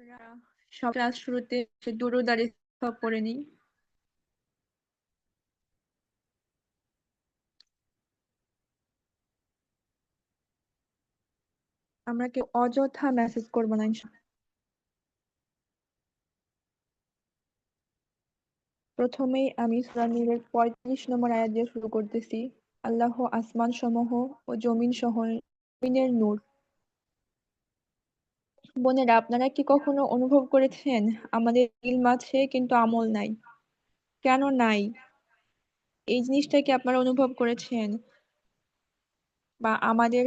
আমরা সব ক্লাস শুরুতে দুরূদ আর ইসতিগফার পড়ে নিই। আমরা কেউ অযথা মেসেজ করবো না ইনশাআল্লাহ। প্রথমেই আমি সূরা নূরের ৩৫ নম্বর আয়াত দিয়ে শুরু করতেছি। আল্লাহ আসমান সমূহ ও জমিন সহ জমিনের নূর। বোনেরা, আপনারা কি কখনো অনুভব করেছেন আমাদের ইলম আছে কিন্তু আমল নাই? কেন নাই? এই জিনিসটা কি আপনারা অনুভব করেছেন? বা আমাদের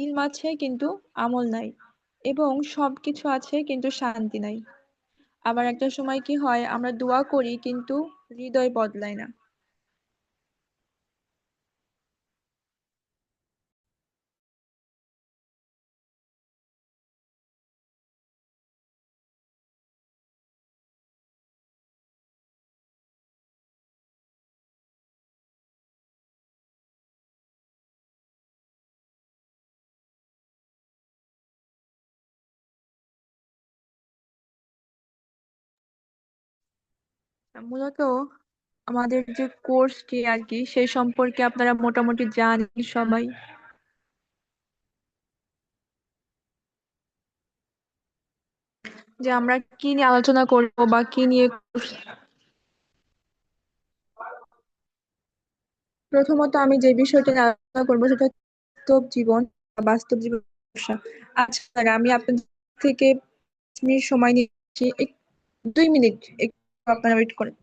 ইলম আছে কিন্তু আমল নাই, এবং সবকিছু আছে কিন্তু শান্তি নাই। আবার একটা সময় কি হয়, আমরা দোয়া করি কিন্তু হৃদয় বদলায় না। মূলত আমাদের যে কোর্সটি আর কি, সেই সম্পর্কে আপনারা মোটামুটি জানেন সবাই, যে আমরা কি নিয়ে আলোচনা করব বা কি নিয়ে প্রথমত আমি যে বিষয়টি নিয়ে আলোচনা করবো সেটা হচ্ছে বাস্তব জীবন বা বাস্তব জীবন সমস্যা। আচ্ছা স্যার, আমি আপনাদের থেকে 5 মিনিট সময় নিচ্ছি। 2 মিনিট একটু আপনারা ওয়েট করেন।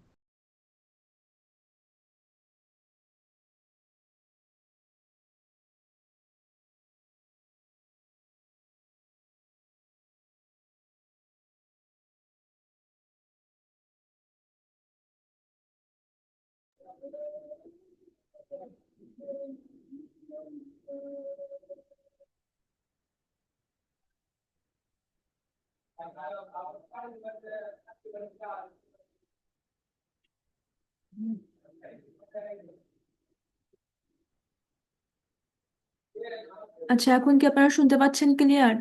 আচ্ছা, এখন কি আপনারা শুনতে পাচ্ছেন ক্লিয়ার?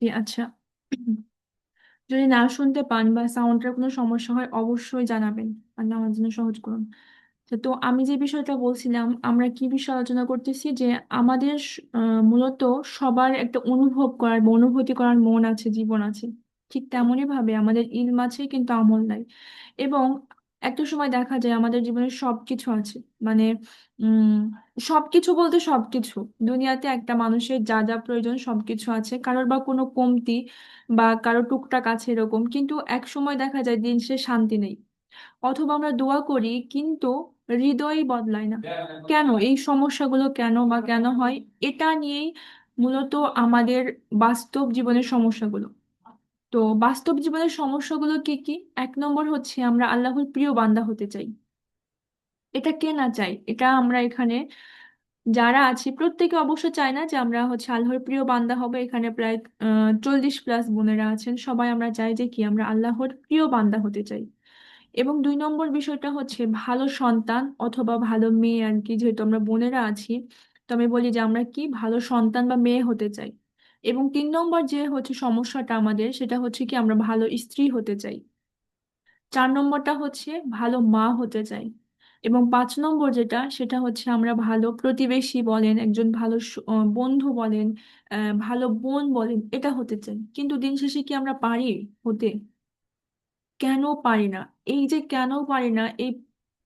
আচ্ছা, যদি না শুনতে পান বা সাউন্ডের কোনো সমস্যা হয় অবশ্যই জানাবেন। আর আমার জন্য সহজ করুন। তো আমি যে বিষয়টা বলছিলাম, আমরা কি বিষয় আলোচনা করতেছি, যে আমাদের মূলত সবার একটা অনুভব করার বা অনুভূতি করার মন আছে, জীবন আছে। ঠিক তেমনই ভাবে আমাদের ইলম আছে কিন্তু আমল নাই। এবং একটা সময় দেখা যায় আমাদের জীবনে সবকিছু আছে, মানে উম সবকিছু বলতে সবকিছু, দুনিয়াতে একটা মানুষের যা যা প্রয়োজন সবকিছু আছে, কারোর বা কোনো কমতি বা কারো টুকটাক আছে এরকম, কিন্তু এক সময় দেখা যায় দিন শেষে শান্তি নেই। অথবা আমরা দোয়া করি কিন্তু হৃদয়ই বদলায় না। কেন এই সমস্যাগুলো কেন বা কেন হয়, এটা নিয়েই মূলত আমাদের বাস্তব জীবনের সমস্যাগুলো। তো বাস্তব জীবনের সমস্যাগুলো কি কি? 1 নম্বর হচ্ছে আমরা আল্লাহর প্রিয় বান্দা হতে চাই। এটা কে না চাই? এটা আমরা এখানে যারা আছি প্রত্যেকে অবশ্য চায় না যে আমরা আল্লাহর প্রিয় বান্দা হবে। এখানে প্রায় 40+ বোনেরা আছেন, সবাই আমরা চাই যে কি আমরা আল্লাহর প্রিয় বান্দা হতে চাই। এবং 2 নম্বর বিষয়টা হচ্ছে ভালো সন্তান অথবা ভালো মেয়ে আর কি, যেহেতু আমরা বোনেরা আছি, তো আমি বলি যে আমরা কি ভালো সন্তান বা মেয়ে হতে চাই। এবং 3 নম্বর যে সমস্যাটা আমাদের, সেটা হচ্ছে কি আমরা ভালো স্ত্রী হতে চাই। 4 নম্বরটা হচ্ছে ভালো মা হতে চাই। এবং 5 নম্বর যেটা, সেটা হচ্ছে আমরা ভালো প্রতিবেশী বলেন, একজন ভালো বন্ধু বলেন, ভালো বোন বলেন, এটা হতে চাই। কিন্তু দিন শেষে কি আমরা পারি হতে? কেন পারি না? এই যে কেন পারি না, এই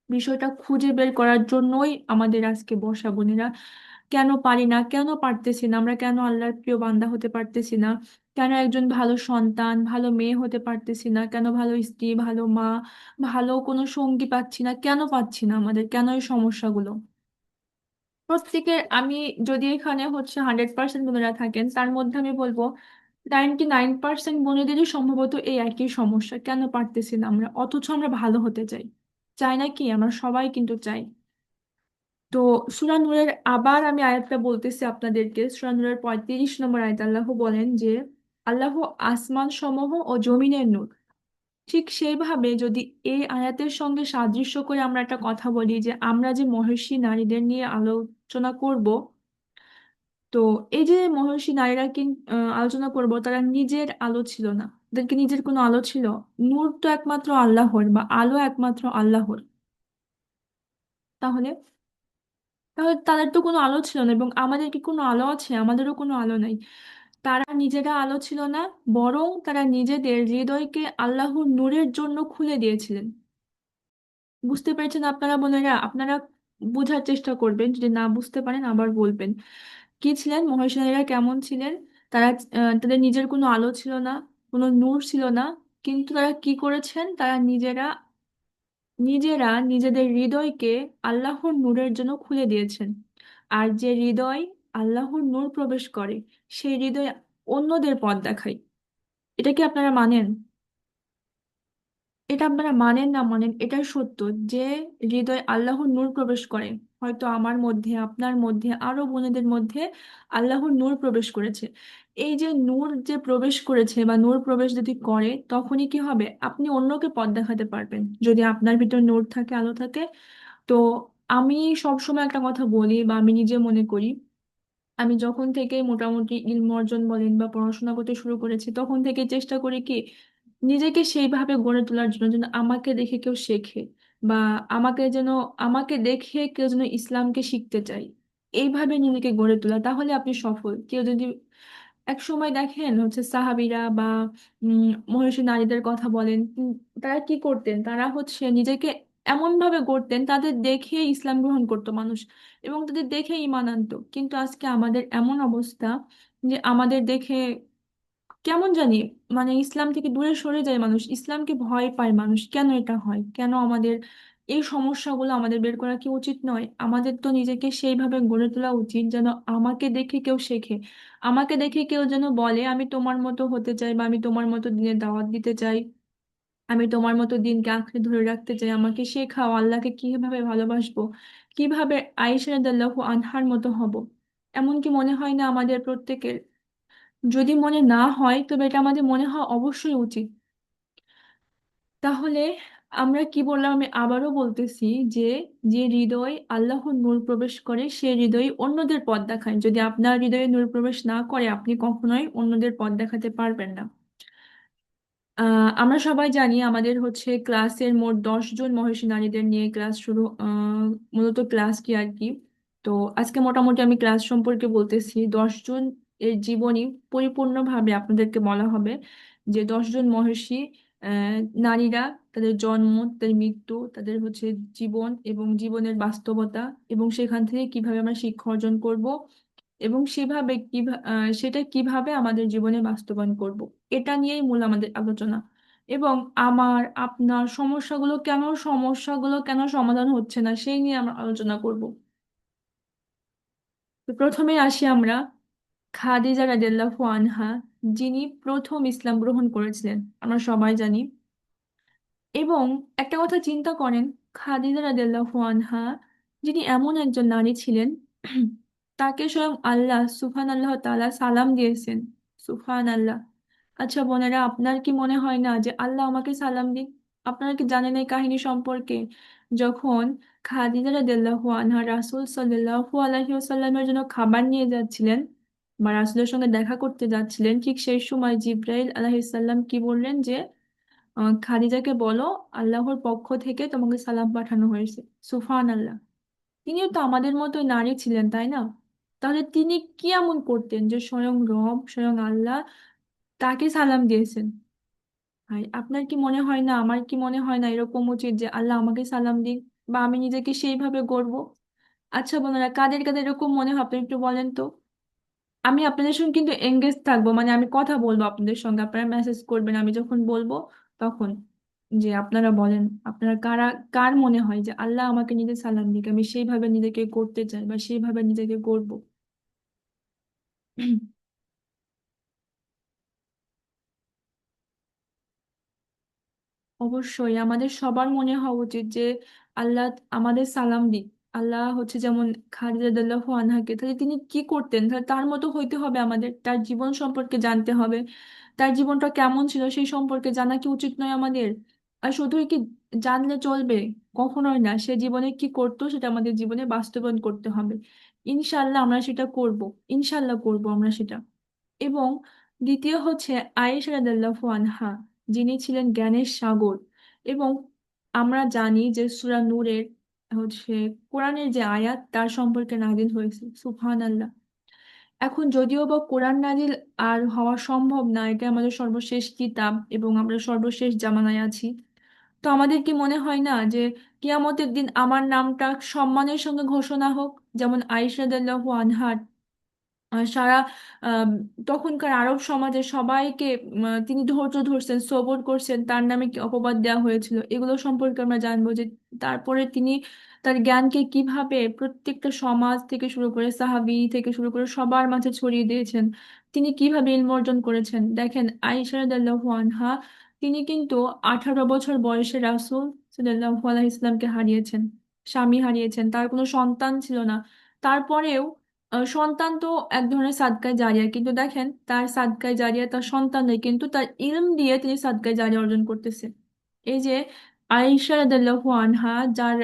বিষয়টা খুঁজে বের করার জন্যই আমাদের আজকে বসা বোনেরা। কেন পারি না, কেন পারতেছি না, আমরা কেন আল্লাহর প্রিয় বান্দা হতে পারতেছি না, কেন একজন ভালো সন্তান ভালো মেয়ে হতে পারতেছি না, কেন ভালো স্ত্রী ভালো মা ভালো কোনো সঙ্গী পাচ্ছি না, কেন পাচ্ছি না, আমাদের কেন এই সমস্যাগুলো? প্রত্যেকের আমি, যদি এখানে 100% বোনেরা থাকেন, তার মধ্যে আমি বলবো 99% বোনেদেরই সম্ভবত এই একই সমস্যা। কেন পারতেছি না আমরা, অথচ আমরা ভালো হতে চাই। চাই না কি? আমরা সবাই কিন্তু চাই। তো সূরা নূরের আবার আমি আয়াতটা বলতেছি আপনাদেরকে। সূরা নূরের 35 নম্বর আয়াত, আল্লাহ বলেন যে আল্লাহ আসমান সমূহ ও জমিনের নূর। ঠিক সেইভাবে যদি এই আয়াতের সঙ্গে সাদৃশ্য করে আমরা একটা কথা বলি যে আমরা যে মহিষী নারীদের নিয়ে আলোচনা করব, তো এই যে মহিষী নারীরা আলোচনা করব, তারা নিজের আলো ছিল না, তাদেরকে নিজের কোনো আলো ছিল? নূর তো একমাত্র আল্লাহর, বা আলো একমাত্র আল্লাহর। তাহলে তাহলে তাদের তো কোনো আলো ছিল না, এবং আমাদের কি কোনো আলো আছে? আমাদেরও কোনো আলো নাই। তারা নিজেরা আলো ছিল না, বরং তারা নিজেদের হৃদয়কে আল্লাহর নূরের জন্য খুলে দিয়েছিলেন। বুঝতে পেরেছেন আপনারা বোনেরা? আপনারা বোঝার চেষ্টা করবেন, যদি না বুঝতে পারেন আবার বলবেন। কি ছিলেন মহাশিলারা, কেমন ছিলেন? তারা তাদের নিজের কোনো আলো ছিল না, কোনো নূর ছিল না, কিন্তু তারা কি করেছেন? তারা নিজেরা নিজেরা নিজেদের হৃদয়কে আল্লাহর নূরের জন্য খুলে দিয়েছেন। আর যে হৃদয় আল্লাহর নূর প্রবেশ করে, সেই হৃদয় অন্যদের পথ দেখায়। এটা কি আপনারা মানেন? এটা আপনারা মানেন না মানেন, এটাই সত্য যে হৃদয় আল্লাহর নূর প্রবেশ করে। হয়তো আমার মধ্যে, আপনার মধ্যে, আরো বোনেদের মধ্যে আল্লাহর নূর প্রবেশ করেছে। এই যে নূর যে প্রবেশ করেছে, বা নূর প্রবেশ যদি করে, তখনই কি হবে? আপনি অন্যকে পথ দেখাতে পারবেন, যদি আপনার ভিতর নূর থাকে, আলো থাকে। তো আমি সবসময় একটা কথা বলি, বা আমি নিজে মনে করি, আমি যখন থেকে মোটামুটি ইলম অর্জন বলেন বা পড়াশোনা করতে শুরু করেছি, তখন থেকে চেষ্টা করি কি, নিজেকে সেইভাবে গড়ে তোলার জন্য যেন আমাকে দেখে কেউ শেখে, বা আমাকে যেন, আমাকে দেখে কেউ যেন ইসলামকে শিখতে চাই। এইভাবে নিজেকে গড়ে তোলা, তাহলে আপনি সফল। কেউ যদি এক সময় দেখেন হচ্ছে সাহাবীরা বা মহিষী নারীদের কথা বলেন, তারা কি করতেন? তারা হচ্ছে নিজেকে এমন ভাবে গড়তেন, তাদের দেখে ইসলাম গ্রহণ করতো মানুষ, এবং তাদের দেখে ঈমান আনতো। কিন্তু আজকে আমাদের এমন অবস্থা যে আমাদের দেখে কেমন জানি, মানে ইসলাম থেকে দূরে সরে যায় মানুষ, ইসলামকে ভয় পায় মানুষ। কেন এটা হয়? কেন আমাদের এই সমস্যাগুলো আমাদের বের করা কি উচিত নয়? আমাদের তো নিজেকে সেইভাবে গড়ে তোলা উচিত যেন আমাকে দেখে কেউ শেখে, আমাকে দেখে কেউ যেন বলে আমি তোমার মতো হতে চাই, বা আমি তোমার মতো দিনের দাওয়াত দিতে চাই, আমি তোমার মতো দিনকে আঁকড়ে ধরে রাখতে চাই, আমাকে শেখাও আল্লাহকে কিভাবে ভালোবাসবো, কিভাবে আয়েশা রাদিয়াল্লাহু আনহার মতো হব। এমন কি মনে হয় না আমাদের প্রত্যেকের? যদি মনে না হয়, তবে এটা আমাদের মনে হওয়া অবশ্যই উচিত। তাহলে আমরা কি বললাম? আমি আবারও বলতেছি যে যে হৃদয় আল্লাহর নূর প্রবেশ করে, সে হৃদয় অন্যদের পথ দেখায়। যদি আপনার হৃদয়ে নূর প্রবেশ না করে, আপনি কখনোই অন্যদের পথ দেখাতে পারবেন না। আমরা সবাই জানি আমাদের হচ্ছে ক্লাসের মোট 10 জন মহিষী নারীদের নিয়ে ক্লাস শুরু, মূলত ক্লাস কি আর কি। তো আজকে মোটামুটি আমি ক্লাস সম্পর্কে বলতেছি। 10 জন এর জীবনী পরিপূর্ণভাবে আপনাদেরকে বলা হবে, যে 10 জন মহিষী আহ, নারীরা, তাদের জন্ম, তাদের মৃত্যু, তাদের হচ্ছে জীবন এবং জীবনের বাস্তবতা, এবং সেখান থেকে কিভাবে আমরা শিক্ষা অর্জন করব, এবং সেভাবে সেটা কিভাবে আমাদের জীবনে বাস্তবায়ন করব। এটা নিয়েই মূল আমাদের আলোচনা। এবং আমার আপনার সমস্যাগুলো কেন সমাধান হচ্ছে না, সেই নিয়ে আমরা আলোচনা করব। তো প্রথমে আসি আমরা খাদিজা রাদিয়াল্লাহু আনহা, যিনি প্রথম ইসলাম গ্রহণ করেছিলেন, আমরা সবাই জানি। এবং একটা কথা চিন্তা করেন, খাদিজা রাদিয়াল্লাহু আনহা, যিনি এমন একজন নারী ছিলেন, তাকে স্বয়ং আল্লাহ সুবহান আল্লাহ তাআলা সালাম দিয়েছেন। সুবহান আল্লাহ। আচ্ছা বোনেরা, আপনার কি মনে হয় না যে আল্লাহ আমাকে সালাম দিন? আপনারা কি জানেন এই কাহিনী সম্পর্কে? যখন খাদিজা রাদিয়াল্লাহু আনহা রাসূল সাল্লাল্লাহু আলাইহি ওয়াসাল্লামের জন্য খাবার নিয়ে যাচ্ছিলেন, বা রাসূলের সঙ্গে দেখা করতে যাচ্ছিলেন, ঠিক সেই সময় জিব্রাইল আলাইহিস সালাম কি বললেন? যে খাদিজাকে বলো আল্লাহর পক্ষ থেকে তোমাকে সালাম পাঠানো হয়েছে। সুফান আল্লাহ। তিনিও তো আমাদের মতোই নারী ছিলেন, তাই না? তাহলে তিনি কি এমন করতেন যে স্বয়ং রব, স্বয়ং আল্লাহ তাকে সালাম দিয়েছেন? ভাই, আপনার কি মনে হয় না, আমার কি মনে হয় না এরকম উচিত যে আল্লাহ আমাকে সালাম দিন, বা আমি নিজেকে সেইভাবে গড়বো? আচ্ছা বোনেরা, কাদের কাদের এরকম মনে হয় আপনি একটু বলেন তো। আমি আপনাদের সঙ্গে কিন্তু এঙ্গেজ থাকবো, মানে আমি কথা বলবো আপনাদের সঙ্গে, আপনারা মেসেজ করবেন আমি যখন বলবো তখন, যে আপনারা বলেন আপনারা কারা, কার মনে হয় যে আল্লাহ আমাকে নিজে সালাম দিক, আমি সেইভাবে নিজেকে করতে চাই, বা সেইভাবে নিজেকে করবো। অবশ্যই আমাদের সবার মনে হওয়া উচিত যে আল্লাহ আমাদের সালাম দিক। আল্লাহ হচ্ছে যেমন খালিদ রাদিয়াল্লাহু আনহাকে, তাহলে তিনি কি করতেন? তাহলে তার মতো হইতে হবে আমাদের, তার জীবন সম্পর্কে জানতে হবে, তার জীবনটা কেমন ছিল সেই সম্পর্কে জানা কি উচিত নয় আমাদের? আর শুধুই কি জানলে চলবে? কখনোই না। সে জীবনে কি করতো সেটা আমাদের জীবনে বাস্তবায়ন করতে হবে। ইনশাল্লাহ আমরা সেটা করব। ইনশাল্লাহ করব আমরা সেটা। এবং দ্বিতীয় হচ্ছে আয়েশা রাদিয়াল্লাহু আনহা, যিনি ছিলেন জ্ঞানের সাগর। এবং আমরা জানি যে সূরা নূরের হচ্ছে কোরআনের যে আয়াত তার সম্পর্কে নাজিল হয়েছে, সুবহান আল্লাহ। এখন যদিও বা কোরআন নাজিল আর হওয়া সম্ভব না, এটা আমাদের সর্বশেষ কিতাব এবং আমরা সর্বশেষ জামানায় আছি, তো আমাদের কি মনে হয় না যে কিয়ামতের দিন আমার নামটা সম্মানের সঙ্গে ঘোষণা হোক, যেমন আয়েশা রাদিয়াল্লাহু আনহার সারা আম, তখনকার আরব সমাজে সবাইকে তিনি ধৈর্য ধরছেন, সবর করছেন, তার নামে কি অপবাদ দেওয়া হয়েছিল এগুলো সম্পর্কে আমরা জানবো যে তারপরে তিনি তার জ্ঞানকে কিভাবে প্রত্যেকটা সমাজ থেকে শুরু করে সাহাবী থেকে শুরু করে সবার মাঝে ছড়িয়ে দিয়েছেন, তিনি কিভাবে ইলম অর্জন করেছেন। দেখেন আয়েশা রাদিয়াল্লাহু আনহা, তিনি কিন্তু 18 বছর বয়সে রাসূল সাল্লাল্লাহু আলাইহি ইসলামকে হারিয়েছেন, স্বামী হারিয়েছেন, তার কোনো সন্তান ছিল না। তারপরেও সন্তান তো এক ধরনের সাদকায়ে জারিয়া, কিন্তু দেখেন তার সাদকায়ে জারিয়া তার সন্তান নেই, কিন্তু তার ইলম দিয়ে তিনি সাদকায়ে জারিয়া অর্জন করতেছে। এই যে আয়েশা রাদিয়াল্লাহু আনহা, যার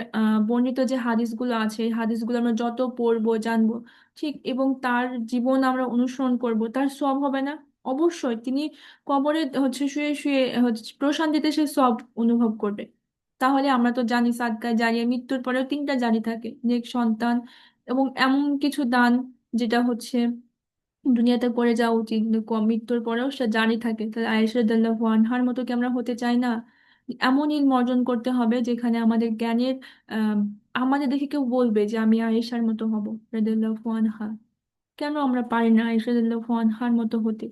বর্ণিত যে হাদিসগুলো আছে, এই হাদিসগুলো আমরা যত পড়বো জানবো ঠিক, এবং তার জীবন আমরা অনুসরণ করব, তার সওয়াব হবে না? অবশ্যই। তিনি কবরে হচ্ছে শুয়ে শুয়ে হচ্ছে প্রশান্তিতে সে সওয়াব অনুভব করবে। তাহলে আমরা তো জানি সাদকায়ে জারিয়া মৃত্যুর পরেও তিনটা জারি থাকে, নেক সন্তান এবং এমন কিছু দান যেটা হচ্ছে দুনিয়াতে করে যাওয়া উচিত, কিন্তু কম মৃত্যুর পরেও সে জারি থাকে। তাহলে আয়েশা রাদিয়াল্লাহু আনহার মতো কি আমরা হতে চাই না? এমন ইলম অর্জন করতে হবে যেখানে আমাদের জ্ঞানের আহ আমাদের দেখে কেউ বলবে যে আমি আয়েশার মতো হব, রাদিয়াল্লাহু আনহা। কেন আমরা পারি না আয়েশা রাদিয়াল্লাহু আনহার মতো হতে?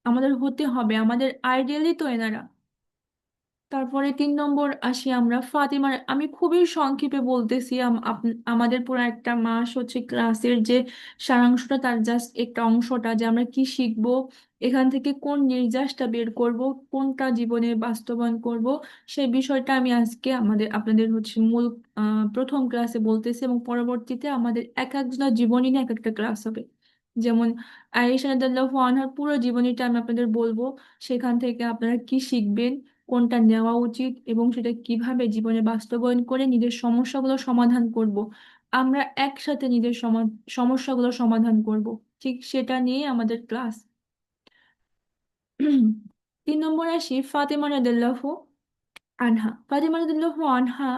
আমাদের হতে হবে, আমাদের আইডিয়ালি তো এনারা। তারপরে 3 নম্বর আসি আমরা ফাতিমার। আমি খুবই সংক্ষেপে বলতেছি, আমাদের পুরো একটা মাস হচ্ছে ক্লাসের যে সারাংশটা, তার জাস্ট একটা অংশটা, যে আমরা কি শিখবো এখান থেকে, কোন নির্যাসটা বের করব, কোনটা জীবনে বাস্তবায়ন করব, সেই বিষয়টা আমি আজকে আপনাদের হচ্ছে মূল প্রথম ক্লাসে বলতেছি, এবং পরবর্তীতে আমাদের এক একজনের জীবনী নিয়ে এক একটা ক্লাস হবে। যেমন আয়েশা রাদিয়াল্লাহু আনহার পুরো জীবনীটা আমি আপনাদের বলবো, সেখান থেকে আপনারা কি শিখবেন, কোনটা নেওয়া উচিত, এবং সেটা কিভাবে জীবনে বাস্তবায়ন করে নিজের সমস্যাগুলো সমাধান করব। আমরা একসাথে নিজের সমস্যাগুলো সমাধান করব, ঠিক সেটা নিয়ে আমাদের ক্লাস। 3 নম্বরে আসি ফাতেমা রাদিয়াল্লাহু আনহা। ফাতেমা রাদিয়াল্লাহু আনহা,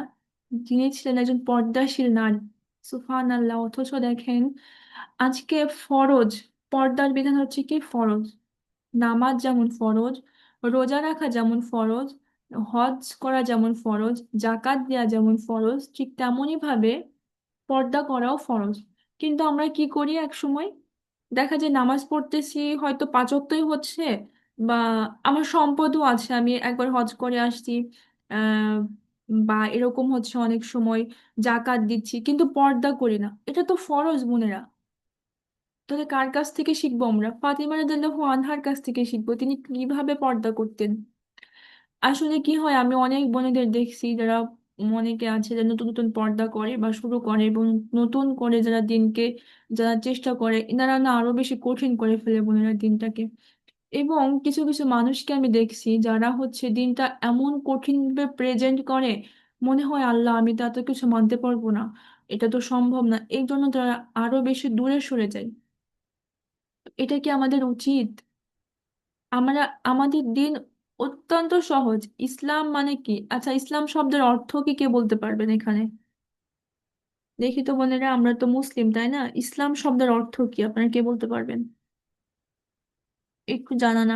যিনি ছিলেন একজন পর্দাশীল নারী, সুবহান আল্লাহ। অথচ দেখেন আজকে ফরজ, পর্দার বিধান হচ্ছে কি ফরজ, নামাজ যেমন ফরজ, রোজা রাখা যেমন ফরজ, হজ করা যেমন ফরজ, জাকাত দেওয়া যেমন ফরজ, ঠিক তেমনই ভাবে পর্দা করাও ফরজ। কিন্তু আমরা কি করি, এক সময় দেখা যায় নামাজ পড়তেছি, হয়তো 5 ওয়াক্তই হচ্ছে, বা আমার সম্পদও আছে, আমি একবার হজ করে আসছি, আহ বা এরকম হচ্ছে অনেক সময় জাকাত দিচ্ছি, কিন্তু পর্দা করি না। এটা তো ফরজ বোনেরা। তাহলে কার কাছ থেকে শিখবো? আমরা ফাতিমা রাদিয়াল্লাহু আনহার কাছ থেকে শিখবো, তিনি কিভাবে পর্দা করতেন। আসলে কি হয়, আমি অনেক বোনেদের দেখছি যারা, অনেকে আছে যারা নতুন নতুন পর্দা করে বা শুরু করে, এবং নতুন করে যারা দিনকে যারা চেষ্টা করে, এনারা না আরো বেশি কঠিন করে ফেলে বোনেরা দিনটাকে। এবং কিছু কিছু মানুষকে আমি দেখছি যারা হচ্ছে দিনটা এমন কঠিন ভাবে প্রেজেন্ট করে, মনে হয় আল্লাহ আমি তো এত কিছু মানতে পারবো না, এটা তো সম্ভব না, এই জন্য তারা আরো বেশি দূরে সরে যায়। এটা কি আমাদের উচিত? আমরা, আমাদের দিন অত্যন্ত সহজ। ইসলাম মানে কি? আচ্ছা, ইসলাম শব্দের অর্থ কি কে বলতে পারবেন এখানে? দেখি তো বোনেরা, আমরা তো মুসলিম তাই না? ইসলাম শব্দের অর্থ কি আপনারা কে বলতে পারবেন? একটু জানান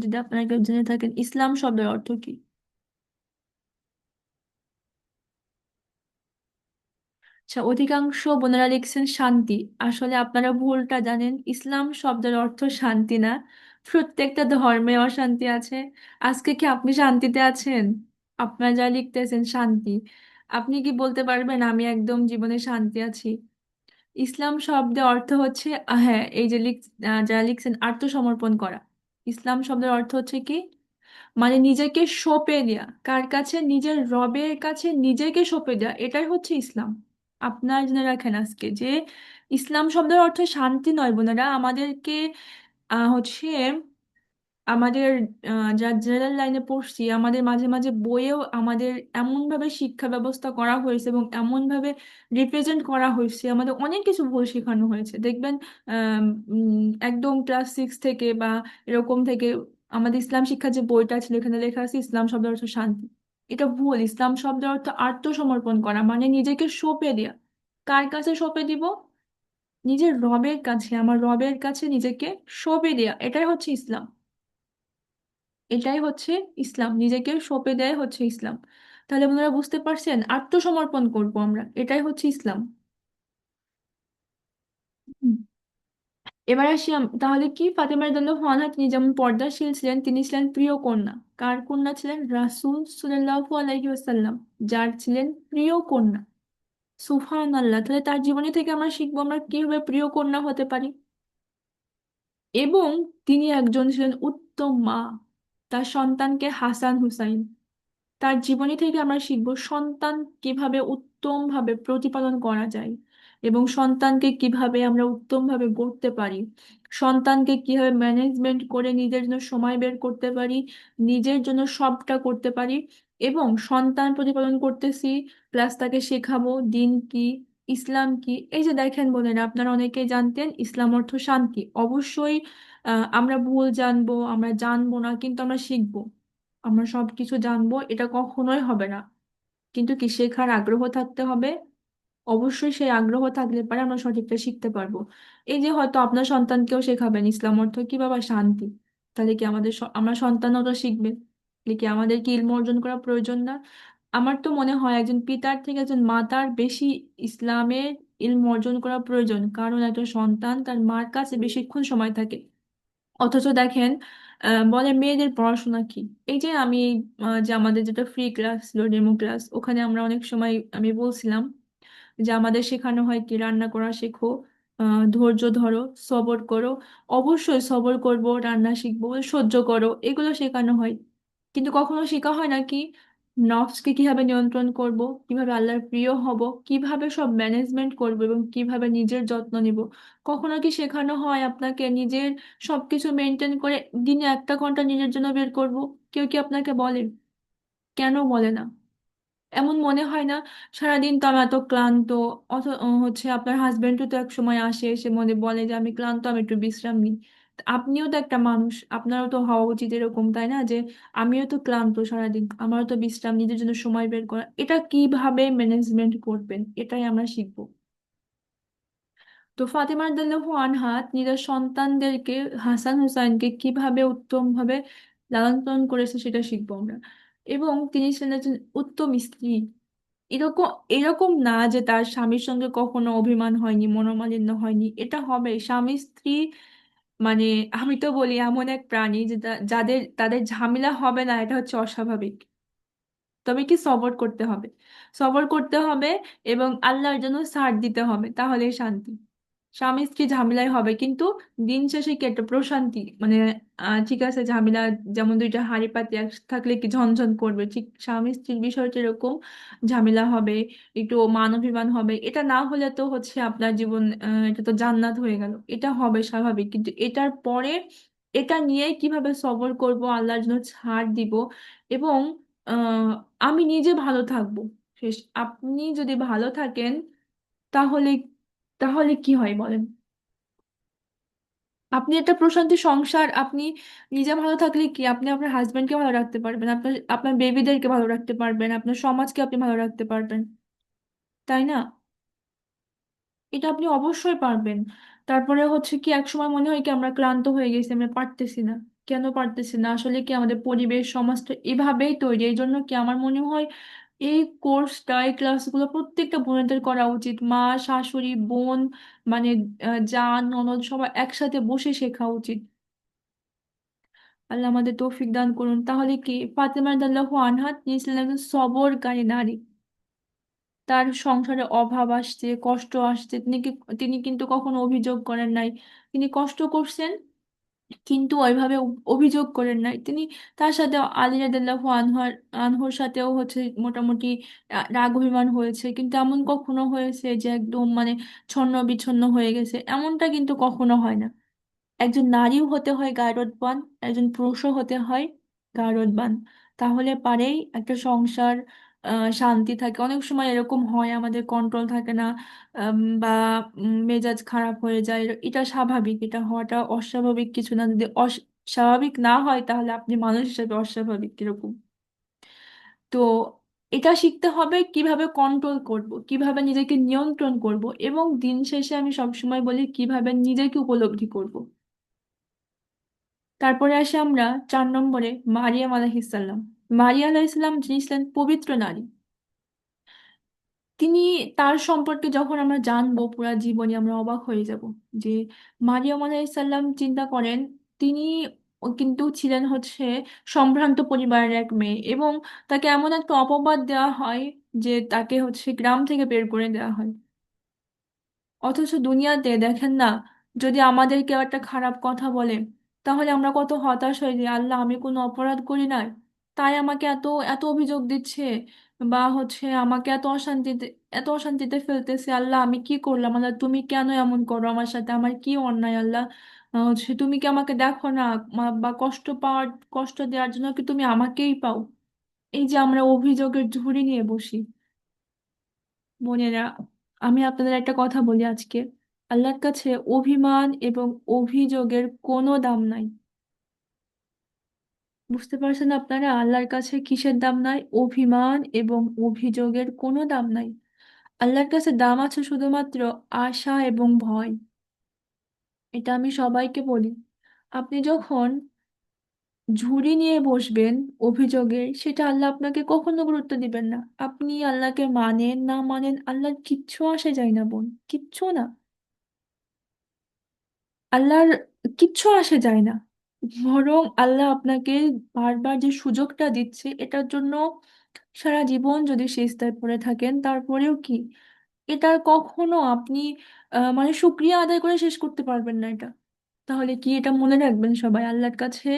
যদি আপনারা কেউ জেনে থাকেন ইসলাম শব্দের অর্থ কি। আচ্ছা, অধিকাংশ বোনেরা লিখছেন শান্তি। আসলে আপনারা ভুলটা জানেন, ইসলাম শব্দের অর্থ শান্তি না। প্রত্যেকটা ধর্মে অশান্তি আছে। আজকে কি আপনি শান্তিতে আছেন? আপনারা যা লিখতেছেন শান্তি, আপনি কি বলতে পারবেন আমি একদম জীবনে শান্তি আছি? ইসলাম শব্দের অর্থ হচ্ছে হ্যাঁ, এই যে যারা লিখছেন আত্মসমর্পণ করা। ইসলাম শব্দের অর্থ হচ্ছে কি, মানে নিজেকে সঁপে দেয়া, কার কাছে? নিজের রবের কাছে নিজেকে সঁপে দেয়া, এটাই হচ্ছে ইসলাম। আপনারা জেনে রাখেন আজকে যে ইসলাম শব্দের অর্থ শান্তি নয় বোনেরা। আমাদেরকে হচ্ছে আমাদের যা জেনারেল লাইনে পড়ছি, আমাদের মাঝে মাঝে বইয়েও আমাদের এমন ভাবে শিক্ষা ব্যবস্থা করা হয়েছে এবং এমন ভাবে রিপ্রেজেন্ট করা হয়েছে, আমাদের অনেক কিছু ভুল শেখানো হয়েছে দেখবেন। একদম ক্লাস 6 থেকে বা এরকম থেকে আমাদের ইসলাম শিক্ষার যে বইটা ছিল এখানে লেখা আছে ইসলাম শব্দের অর্থ শান্তি। এটা ভুল। ইসলাম শব্দের অর্থ আত্মসমর্পণ করা, মানে নিজেকে সঁপে দেয়া। কার কাছে সঁপে দিব? নিজের রবের কাছে, আমার রবের কাছে নিজেকে সঁপে দেয়া, এটাই হচ্ছে ইসলাম। এটাই হচ্ছে ইসলাম, নিজেকে সঁপে দেয় হচ্ছে ইসলাম। তাহলে আপনারা বুঝতে পারছেন, আত্মসমর্পণ করব আমরা, এটাই হচ্ছে ইসলাম। হুম। এবার আসি তাহলে কি, ফাতেমা রাদিয়াল্লাহু আনহা তিনি যেমন পর্দাশীল ছিলেন, তিনি ছিলেন প্রিয় কন্যা। কার কন্যা ছিলেন? রাসূল সাল্লাল্লাহু আলাইহি ওয়াসাল্লাম, যার ছিলেন প্রিয় কন্যা। সুবহানাল্লাহ। তাহলে তার জীবনী থেকে আমরা শিখবো আমরা কিভাবে প্রিয় কন্যা হতে পারি। এবং তিনি একজন ছিলেন উত্তম মা। তার সন্তানকে হাসান হুসাইন, তার জীবনী থেকে আমরা শিখব সন্তান কিভাবে উত্তম ভাবে প্রতিপালন করা যায় এবং সন্তানকে কিভাবে আমরা উত্তম ভাবে গড়তে পারি, সন্তানকে কিভাবে ম্যানেজমেন্ট করে নিজের জন্য সময় বের করতে পারি, নিজের জন্য সবটা করতে পারি। এবং সন্তান প্রতিপালন করতেছি, প্লাস তাকে শেখাবো দিন কি, ইসলাম কি। এই যে দেখেন বলেন, আপনারা অনেকেই জানতেন ইসলাম অর্থ শান্তি। অবশ্যই আমরা ভুল জানবো, আমরা জানবো না, কিন্তু আমরা শিখবো। আমরা সবকিছু জানবো এটা কখনোই হবে না, কিন্তু কি শেখার আগ্রহ থাকতে হবে। অবশ্যই সেই আগ্রহ থাকলে পারে আমরা সঠিকটা শিখতে পারবো। এই যে হয়তো আপনার সন্তানকেও শেখাবেন ইসলাম অর্থ কি বাবা শান্তি, তাহলে কি আমাদের আমরা সন্তানও তো শিখবে। তাহলে কি আমাদের কি ইলম অর্জন করা প্রয়োজন না? আমার তো মনে হয় একজন পিতার থেকে একজন মাতার বেশি ইসলামের ইলম অর্জন করা প্রয়োজন, কারণ একটা সন্তান তার মার কাছে বেশিক্ষণ সময় থাকে। অথচ দেখেন, বলে মেয়েদের পড়াশোনা কি। এই যে আমি যে আমাদের যেটা ফ্রি ক্লাস ছিল, ডেমো ক্লাস, ওখানে আমরা অনেক সময় আমি বলছিলাম যে আমাদের শেখানো হয় কি রান্না করা শেখো, ধৈর্য ধরো, সবর করো। অবশ্যই সবর করব, রান্না শিখবো, সহ্য করো, এগুলো শেখানো হয়। কিন্তু কখনো শেখা হয় না কি নফসকে কিভাবে নিয়ন্ত্রণ করব, কিভাবে আল্লাহর প্রিয় হব, কিভাবে সব ম্যানেজমেন্ট করব এবং কিভাবে নিজের যত্ন নিব। কখনো কি শেখানো হয় আপনাকে নিজের সবকিছু মেনটেন করে দিনে 1টা ঘন্টা নিজের জন্য বের করব? কেউ কি আপনাকে বলে? কেন বলে না? এমন মনে হয় না সারাদিন তো আমি এত ক্লান্ত? হচ্ছে আপনার হাজবেন্ডও তো এক সময় আসে, এসে মনে বলে যে আমি ক্লান্ত, আমি একটু বিশ্রাম নিই। তা আপনিও তো একটা মানুষ, আপনারও তো হওয়া উচিত এরকম, তাই না? যে আমিও তো ক্লান্ত সারাদিন, আমারও তো বিশ্রাম, নিজের জন্য সময় বের করা, এটা কিভাবে ম্যানেজমেন্ট করবেন এটাই আমরা শিখবো। তো ফাতেমা রাদিয়াল্লাহু আনহা নিজের সন্তানদেরকে, হাসান হুসাইনকে কিভাবে উত্তম ভাবে লালন পালন করেছে সেটা শিখবো আমরা। এবং তিনি ছিলেন একজন উত্তম স্ত্রী। এরকম এরকম না যে তার স্বামীর সঙ্গে কখনো অভিমান হয়নি, মনোমালিন্য হয়নি, এটা হবে। স্বামী স্ত্রী মানে আমি তো বলি এমন এক প্রাণী যে যাদের তাদের ঝামেলা হবে না এটা হচ্ছে অস্বাভাবিক। তবে কি সবর করতে হবে, সবর করতে হবে এবং আল্লাহর জন্য ছাড় দিতে হবে, তাহলেই শান্তি। স্বামী স্ত্রী ঝামেলাই হবে, কিন্তু দিন শেষে কি একটা প্রশান্তি, মানে ঠিক আছে ঝামেলা, যেমন দুইটা হাঁড়ি পাতিল এক থাকলে কি ঝনঝন করবে, ঠিক স্বামী স্ত্রীর বিষয়টা এরকম। ঝামেলা হবে, একটু মান অভিমান হবে, এটা না হলে তো হচ্ছে আপনার জীবন, এটা তো জান্নাত হয়ে গেল। এটা হবে স্বাভাবিক, কিন্তু এটার পরে এটা নিয়ে কিভাবে সবর করব, আল্লাহর জন্য ছাড় দিব এবং আহ আমি নিজে ভালো থাকবো। শেষ, আপনি যদি ভালো থাকেন তাহলে তাহলে কি হয় বলেন? আপনি একটা প্রশান্তি সংসার, আপনি নিজে ভালো থাকলে কি আপনি আপনার হাজবেন্ডকে ভালো রাখতে পারবেন, আপনার আপনার বেবিদেরকে ভালো রাখতে পারবেন, আপনার সমাজকে আপনি ভালো রাখতে পারবেন, তাই না? এটা আপনি অবশ্যই পারবেন। তারপরে হচ্ছে কি একসময় মনে হয় কি আমরা ক্লান্ত হয়ে গেছি, আমরা পারতেছি না। কেন পারতেছি না? আসলে কি আমাদের পরিবেশ সমাজটা এভাবেই তৈরি, এই জন্য কি আমার মনে হয় এই কোর্সটা, এই ক্লাসগুলো প্রত্যেকটা বোনেদের করা উচিত। মা, শাশুড়ি, বোন, মানে যা, ননদ, সবাই একসাথে বসে শেখা উচিত। আল্লাহ আমাদের তৌফিক দান করুন। তাহলে কি ফাতেমা রাদিয়াল্লাহু আনহা তিনি ছিলেন একজন সবরকারী নারী। তার সংসারে অভাব আসছে, কষ্ট আসছে, তিনি কিন্তু কখনো অভিযোগ করেন নাই। তিনি কষ্ট করছেন, কিন্তু ওইভাবে অভিযোগ করেন নাই তিনি। তার সাথে আলী রাদিয়াল্লাহু আনহুর সাথেও হচ্ছে মোটামুটি রাগ অভিমান হয়েছে, কিন্তু এমন কখনো হয়েছে যে একদম মানে ছন্ন বিচ্ছন্ন হয়ে গেছে, এমনটা কিন্তু কখনো হয় না। একজন নারীও হতে হয় গায়রোদ্বান, একজন পুরুষও হতে হয় গায়রোদ্বান, তাহলে পারেই একটা সংসার শান্তি থাকে। অনেক সময় এরকম হয় আমাদের কন্ট্রোল থাকে না, বা মেজাজ খারাপ হয়ে যায়, এটা স্বাভাবিক, এটা হওয়াটা অস্বাভাবিক কিছু না। যদি স্বাভাবিক না হয় তাহলে আপনি মানুষ হিসেবে অস্বাভাবিক কিরকম। তো এটা শিখতে হবে কিভাবে কন্ট্রোল করব, কিভাবে নিজেকে নিয়ন্ত্রণ করব, এবং দিন শেষে আমি সবসময় বলি কিভাবে নিজেকে উপলব্ধি করব। তারপরে আসি আমরা 4 নম্বরে, মারিয়াম আলাইহিসসালাম। মারিয়া আলাইহিসসালাম যিনি ছিলেন পবিত্র নারী, তিনি, তার সম্পর্কে যখন আমরা জানবো পুরা জীবনে আমরা অবাক হয়ে যাব যে মারিয়াম আলাইহিসসালাম, চিন্তা করেন, তিনি কিন্তু ছিলেন হচ্ছে সম্ভ্রান্ত পরিবারের এক মেয়ে, এবং তাকে এমন একটা অপবাদ দেওয়া হয় যে তাকে হচ্ছে গ্রাম থেকে বের করে দেওয়া হয়। অথচ দুনিয়াতে দেখেন না, যদি আমাদের কেউ একটা খারাপ কথা বলে তাহলে আমরা কত হতাশ হয়ে যাই, আল্লাহ আমি কোনো অপরাধ করি নাই, তাই আমাকে এত এত অভিযোগ দিচ্ছে, বা হচ্ছে আমাকে এত অশান্তিতে ফেলতেছে, আল্লাহ আমি কি করলাম, আল্লাহ তুমি কেন এমন করো আমার সাথে, আমার কি অন্যায় আল্লাহ, হচ্ছে তুমি কি আমাকে দেখো না, বা কষ্ট দেওয়ার জন্য কি তুমি আমাকেই পাও। এই যে আমরা অভিযোগের ঝুড়ি নিয়ে বসি, বোনেরা, আমি আপনাদের একটা কথা বলি আজকে, আল্লাহর কাছে অভিমান এবং অভিযোগের কোনো দাম নাই। বুঝতে পারছেন আপনারা আল্লাহর কাছে কিসের দাম নাই? অভিমান এবং অভিযোগের কোনো দাম নাই। আল্লাহর কাছে দাম আছে শুধুমাত্র আশা এবং ভয়। এটা আমি সবাইকে বলি। আপনি যখন ঝুড়ি নিয়ে বসবেন অভিযোগের, সেটা আল্লাহ আপনাকে কখনো গুরুত্ব দিবেন না। আপনি আল্লাহকে মানেন না মানেন, আল্লাহর কিচ্ছু আসে যায় না বোন, কিচ্ছু না। আল্লাহর কিচ্ছু আসে যায় না। বরং আল্লাহ আপনাকে বারবার যে সুযোগটা দিচ্ছে এটার জন্য সারা জীবন যদি সিজদায় পড়ে থাকেন তারপরেও কি, এটার কখনো আপনি মানে শুকরিয়া আদায় করে শেষ করতে পারবেন না এটা। তাহলে কি এটা মনে রাখবেন সবাই আল্লাহর কাছে,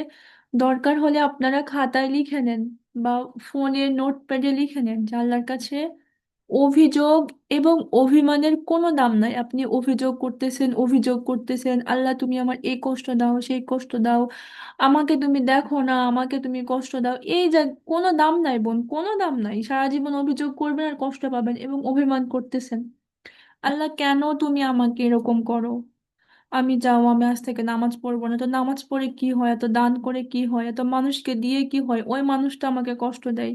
দরকার হলে আপনারা খাতায় লিখে নেন বা ফোনের নোটপ্যাডে লিখে নেন যে আল্লাহর কাছে অভিযোগ এবং অভিমানের কোনো দাম নাই। আপনি অভিযোগ করতেছেন, আল্লাহ তুমি আমার এই কষ্ট দাও, সেই কষ্ট দাও, আমাকে তুমি দেখো না, আমাকে তুমি কষ্ট দাও, এই যা, কোনো দাম নাই বোন, কোনো দাম নাই। সারা জীবন অভিযোগ করবেন আর কষ্ট পাবেন এবং অভিমান করতেছেন, আল্লাহ কেন তুমি আমাকে এরকম করো, আমি আজ থেকে নামাজ পড়বো না। তো নামাজ পড়ে কি হয়, এত দান করে কি হয়, এত মানুষকে দিয়ে কি হয়, ওই মানুষটা আমাকে কষ্ট দেয়,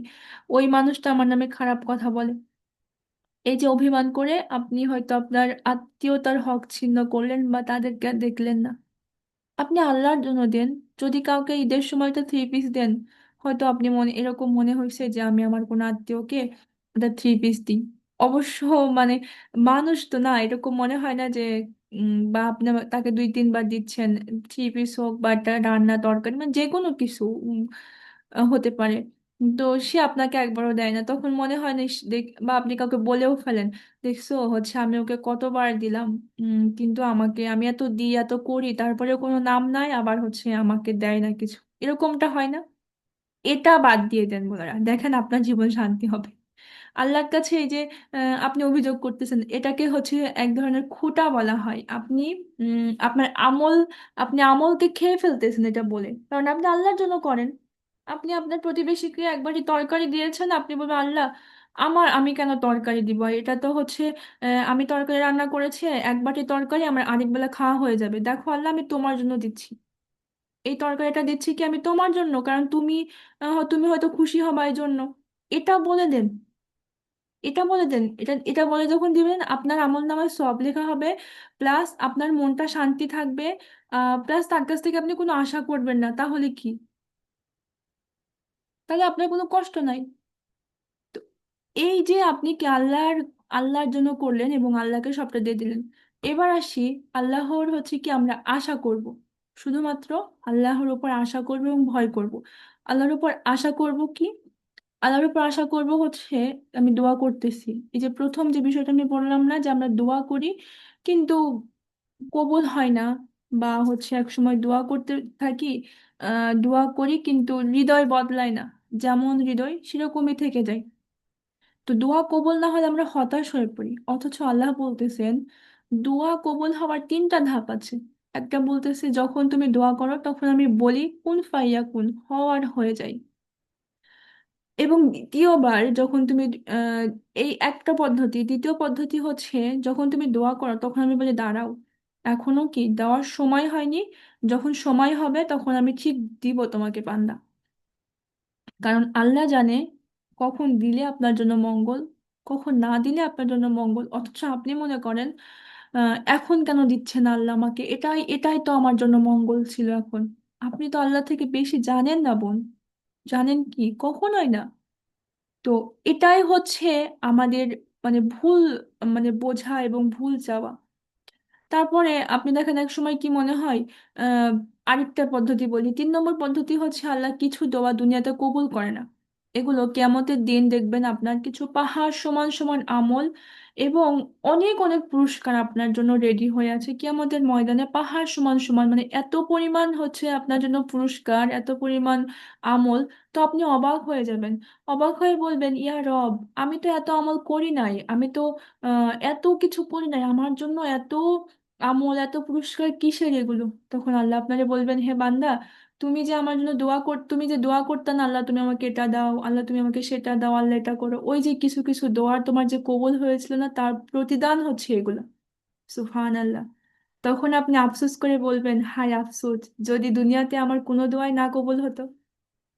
ওই মানুষটা আমার নামে খারাপ কথা বলে। এই যে অভিমান করে আপনি হয়তো আপনার আত্মীয়তার হক ছিন্ন করলেন বা তাদেরকে আর দেখলেন না। আপনি আল্লাহর জন্য দেন। যদি কাউকে ঈদের সময়টা 3 পিস দেন, হয়তো আপনি এরকম মনে হয়েছে যে আমি আমার কোনো আত্মীয়কে একটা 3 পিস দিই। অবশ্য মানে মানুষ তো না, এরকম মনে হয় না যে বা আপনি তাকে 2-3 বার দিচ্ছেন, 3 পিস হোক বা একটা রান্না তরকারি মানে যে কোনো কিছু হতে পারে, তো সে আপনাকে একবারও দেয় না, তখন মনে হয় না বা আপনি কাউকে বলেও ফেলেন, দেখছো হচ্ছে আমি ওকে কতবার দিলাম, কিন্তু আমি এত দিই এত করি তারপরেও কোনো নাম নাই, আবার হচ্ছে আমাকে দেয় না কিছু, এরকমটা হয় না। এটা বাদ দিয়ে দেন বলারা, দেখেন আপনার জীবন শান্তি হবে। আল্লাহর কাছে এই যে আপনি অভিযোগ করতেছেন, এটাকে হচ্ছে এক ধরনের খোঁটা বলা হয়। আপনার আপনি আমলকে খেয়ে ফেলতেছেন এটা বলে, কারণ আপনি আল্লাহর জন্য করেন। আপনি আপনার প্রতিবেশীকে একবারই তরকারি দিয়েছেন, আপনি বলবেন আল্লাহ আমি কেন তরকারি দিব, এটা তো হচ্ছে আমি তরকারি রান্না করেছি, এক বাটি তরকারি আমার আরেক বেলা খাওয়া হয়ে যাবে, দেখো আল্লাহ আমি তোমার জন্য দিচ্ছি, এই তরকারিটা দিচ্ছি কি আমি তোমার জন্য, কারণ তুমি হয়তো খুশি হবা এই জন্য। এটা বলে দেন, এটা বলে যখন দিবেন আপনার আমল নামায় সব লেখা হবে, প্লাস আপনার মনটা শান্তি থাকবে, প্লাস তার কাছ থেকে আপনি কোনো আশা করবেন না, তাহলে কি, তাহলে আপনার কোনো কষ্ট নাই। তো এই যে আপনি কি আল্লাহর জন্য করলেন এবং আল্লাহকে সবটা দিয়ে দিলেন। এবার আসি, আল্লাহর হচ্ছে কি আমরা আশা করব, শুধুমাত্র আল্লাহর উপর আশা করব এবং ভয় করব। আল্লাহর উপর আশা করব কি, আল্লাহর উপর আশা করব হচ্ছে আমি দোয়া করতেছি, এই যে প্রথম যে বিষয়টা আমি বললাম না যে আমরা দোয়া করি কিন্তু কবুল হয় না, বা হচ্ছে এক সময় দোয়া করতে থাকি, দোয়া করি কিন্তু হৃদয় বদলায় না, যেমন হৃদয় সেরকমই থেকে যায়। তো দোয়া কবুল না হলে আমরা হতাশ হয়ে পড়ি, অথচ আল্লাহ বলতেছেন দোয়া কবুল হওয়ার তিনটা ধাপ আছে। একটা বলতেছে যখন তুমি দোয়া করো তখন আমি বলি কুন ফাইয়া কুন, হওয়ার হয়ে যায়। এবং দ্বিতীয়বার যখন তুমি আহ, এই একটা পদ্ধতি, দ্বিতীয় পদ্ধতি হচ্ছে যখন তুমি দোয়া করো তখন আমি বলি দাঁড়াও, এখনো কি দেওয়ার সময় হয়নি, যখন সময় হবে তখন আমি ঠিক দিব তোমাকে বান্দা। কারণ আল্লাহ জানে কখন দিলে আপনার জন্য মঙ্গল, কখন না দিলে আপনার জন্য মঙ্গল, অথচ আপনি মনে করেন এখন কেন দিচ্ছে না আল্লাহ আমাকে, এটাই এটাই তো আমার জন্য মঙ্গল ছিল এখন। আপনি তো আল্লাহ থেকে বেশি জানেন না বোন, জানেন কি? কখনোই না। তো এটাই হচ্ছে আমাদের মানে ভুল, মানে বোঝা এবং ভুল চাওয়া। তারপরে আপনি দেখেন এক সময় কি মনে হয়, আহ আরেকটা পদ্ধতি বলি, 3 নম্বর পদ্ধতি হচ্ছে আল্লাহ কিছু দোয়া দুনিয়াতে কবুল করে না। এগুলো কিয়ামতের দিন দেখবেন আপনার কিছু পাহাড় সমান সমান আমল এবং অনেক অনেক পুরস্কার আপনার জন্য রেডি হয়ে আছে কিয়ামতের ময়দানে, পাহাড় সমান সমান, মানে এত পরিমাণ হচ্ছে আপনার জন্য পুরস্কার, এত পরিমাণ আমল। তো আপনি অবাক হয়ে যাবেন, অবাক হয়ে বলবেন ইয়া রব, আমি তো এত আমল করি নাই, আমি তো এত কিছু করি নাই, আমার জন্য এত আমল এত পুরস্কার কিসের এগুলো? তখন আল্লাহ আপনারে বলবেন হে বান্দা, তুমি যে আমার জন্য তুমি যে দোয়া করতে না আল্লাহ তুমি আমাকে এটা দাও, আল্লাহ তুমি আমাকে সেটা দাও, আল্লাহ এটা করো, ওই যে কিছু কিছু দোয়ার তোমার যে কবুল হয়েছিল না তার প্রতিদান হচ্ছে এগুলো। সুবহান আল্লাহ। তখন আপনি আফসোস করে বলবেন হায় আফসোস, যদি দুনিয়াতে আমার কোনো দোয়াই না কবুল হতো।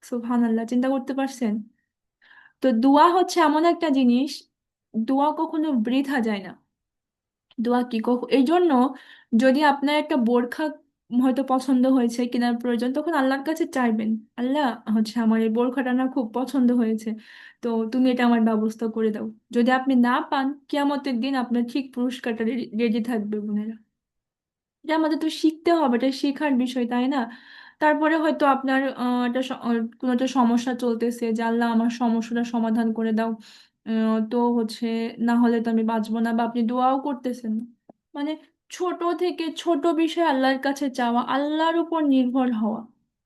সুবহান আল্লাহ, চিন্তা করতে পারছেন? তো দোয়া হচ্ছে এমন একটা জিনিস, দোয়া কখনো বৃথা যায় না। দোয়া কি এই জন্য যদি আপনার একটা বোরখা হয়তো পছন্দ হয়েছে কেনার প্রয়োজন, তখন আল্লাহর কাছে চাইবেন আল্লাহ হচ্ছে আমার এই বোরখাটা না খুব পছন্দ হয়েছে, তো তুমি এটা আমার ব্যবস্থা করে দাও। যদি আপনি না পান, কিয়ামতের দিন আপনার ঠিক পুরস্কারটা রেডি থাকবে বোনেরা। এটা আমাদের তো শিখতে হবে, এটা শেখার বিষয়, তাই না? তারপরে হয়তো আপনার কোনো একটা সমস্যা চলতেছে যে আল্লাহ আমার সমস্যাটা সমাধান করে দাও, তো হচ্ছে না হলে তো আমি বাঁচবো না, বা আপনি দোয়াও করতেছেন না। মানে ছোট থেকে ছোট বিষয় আল্লাহর কাছে চাওয়া, আল্লাহর উপর নির্ভর হওয়া।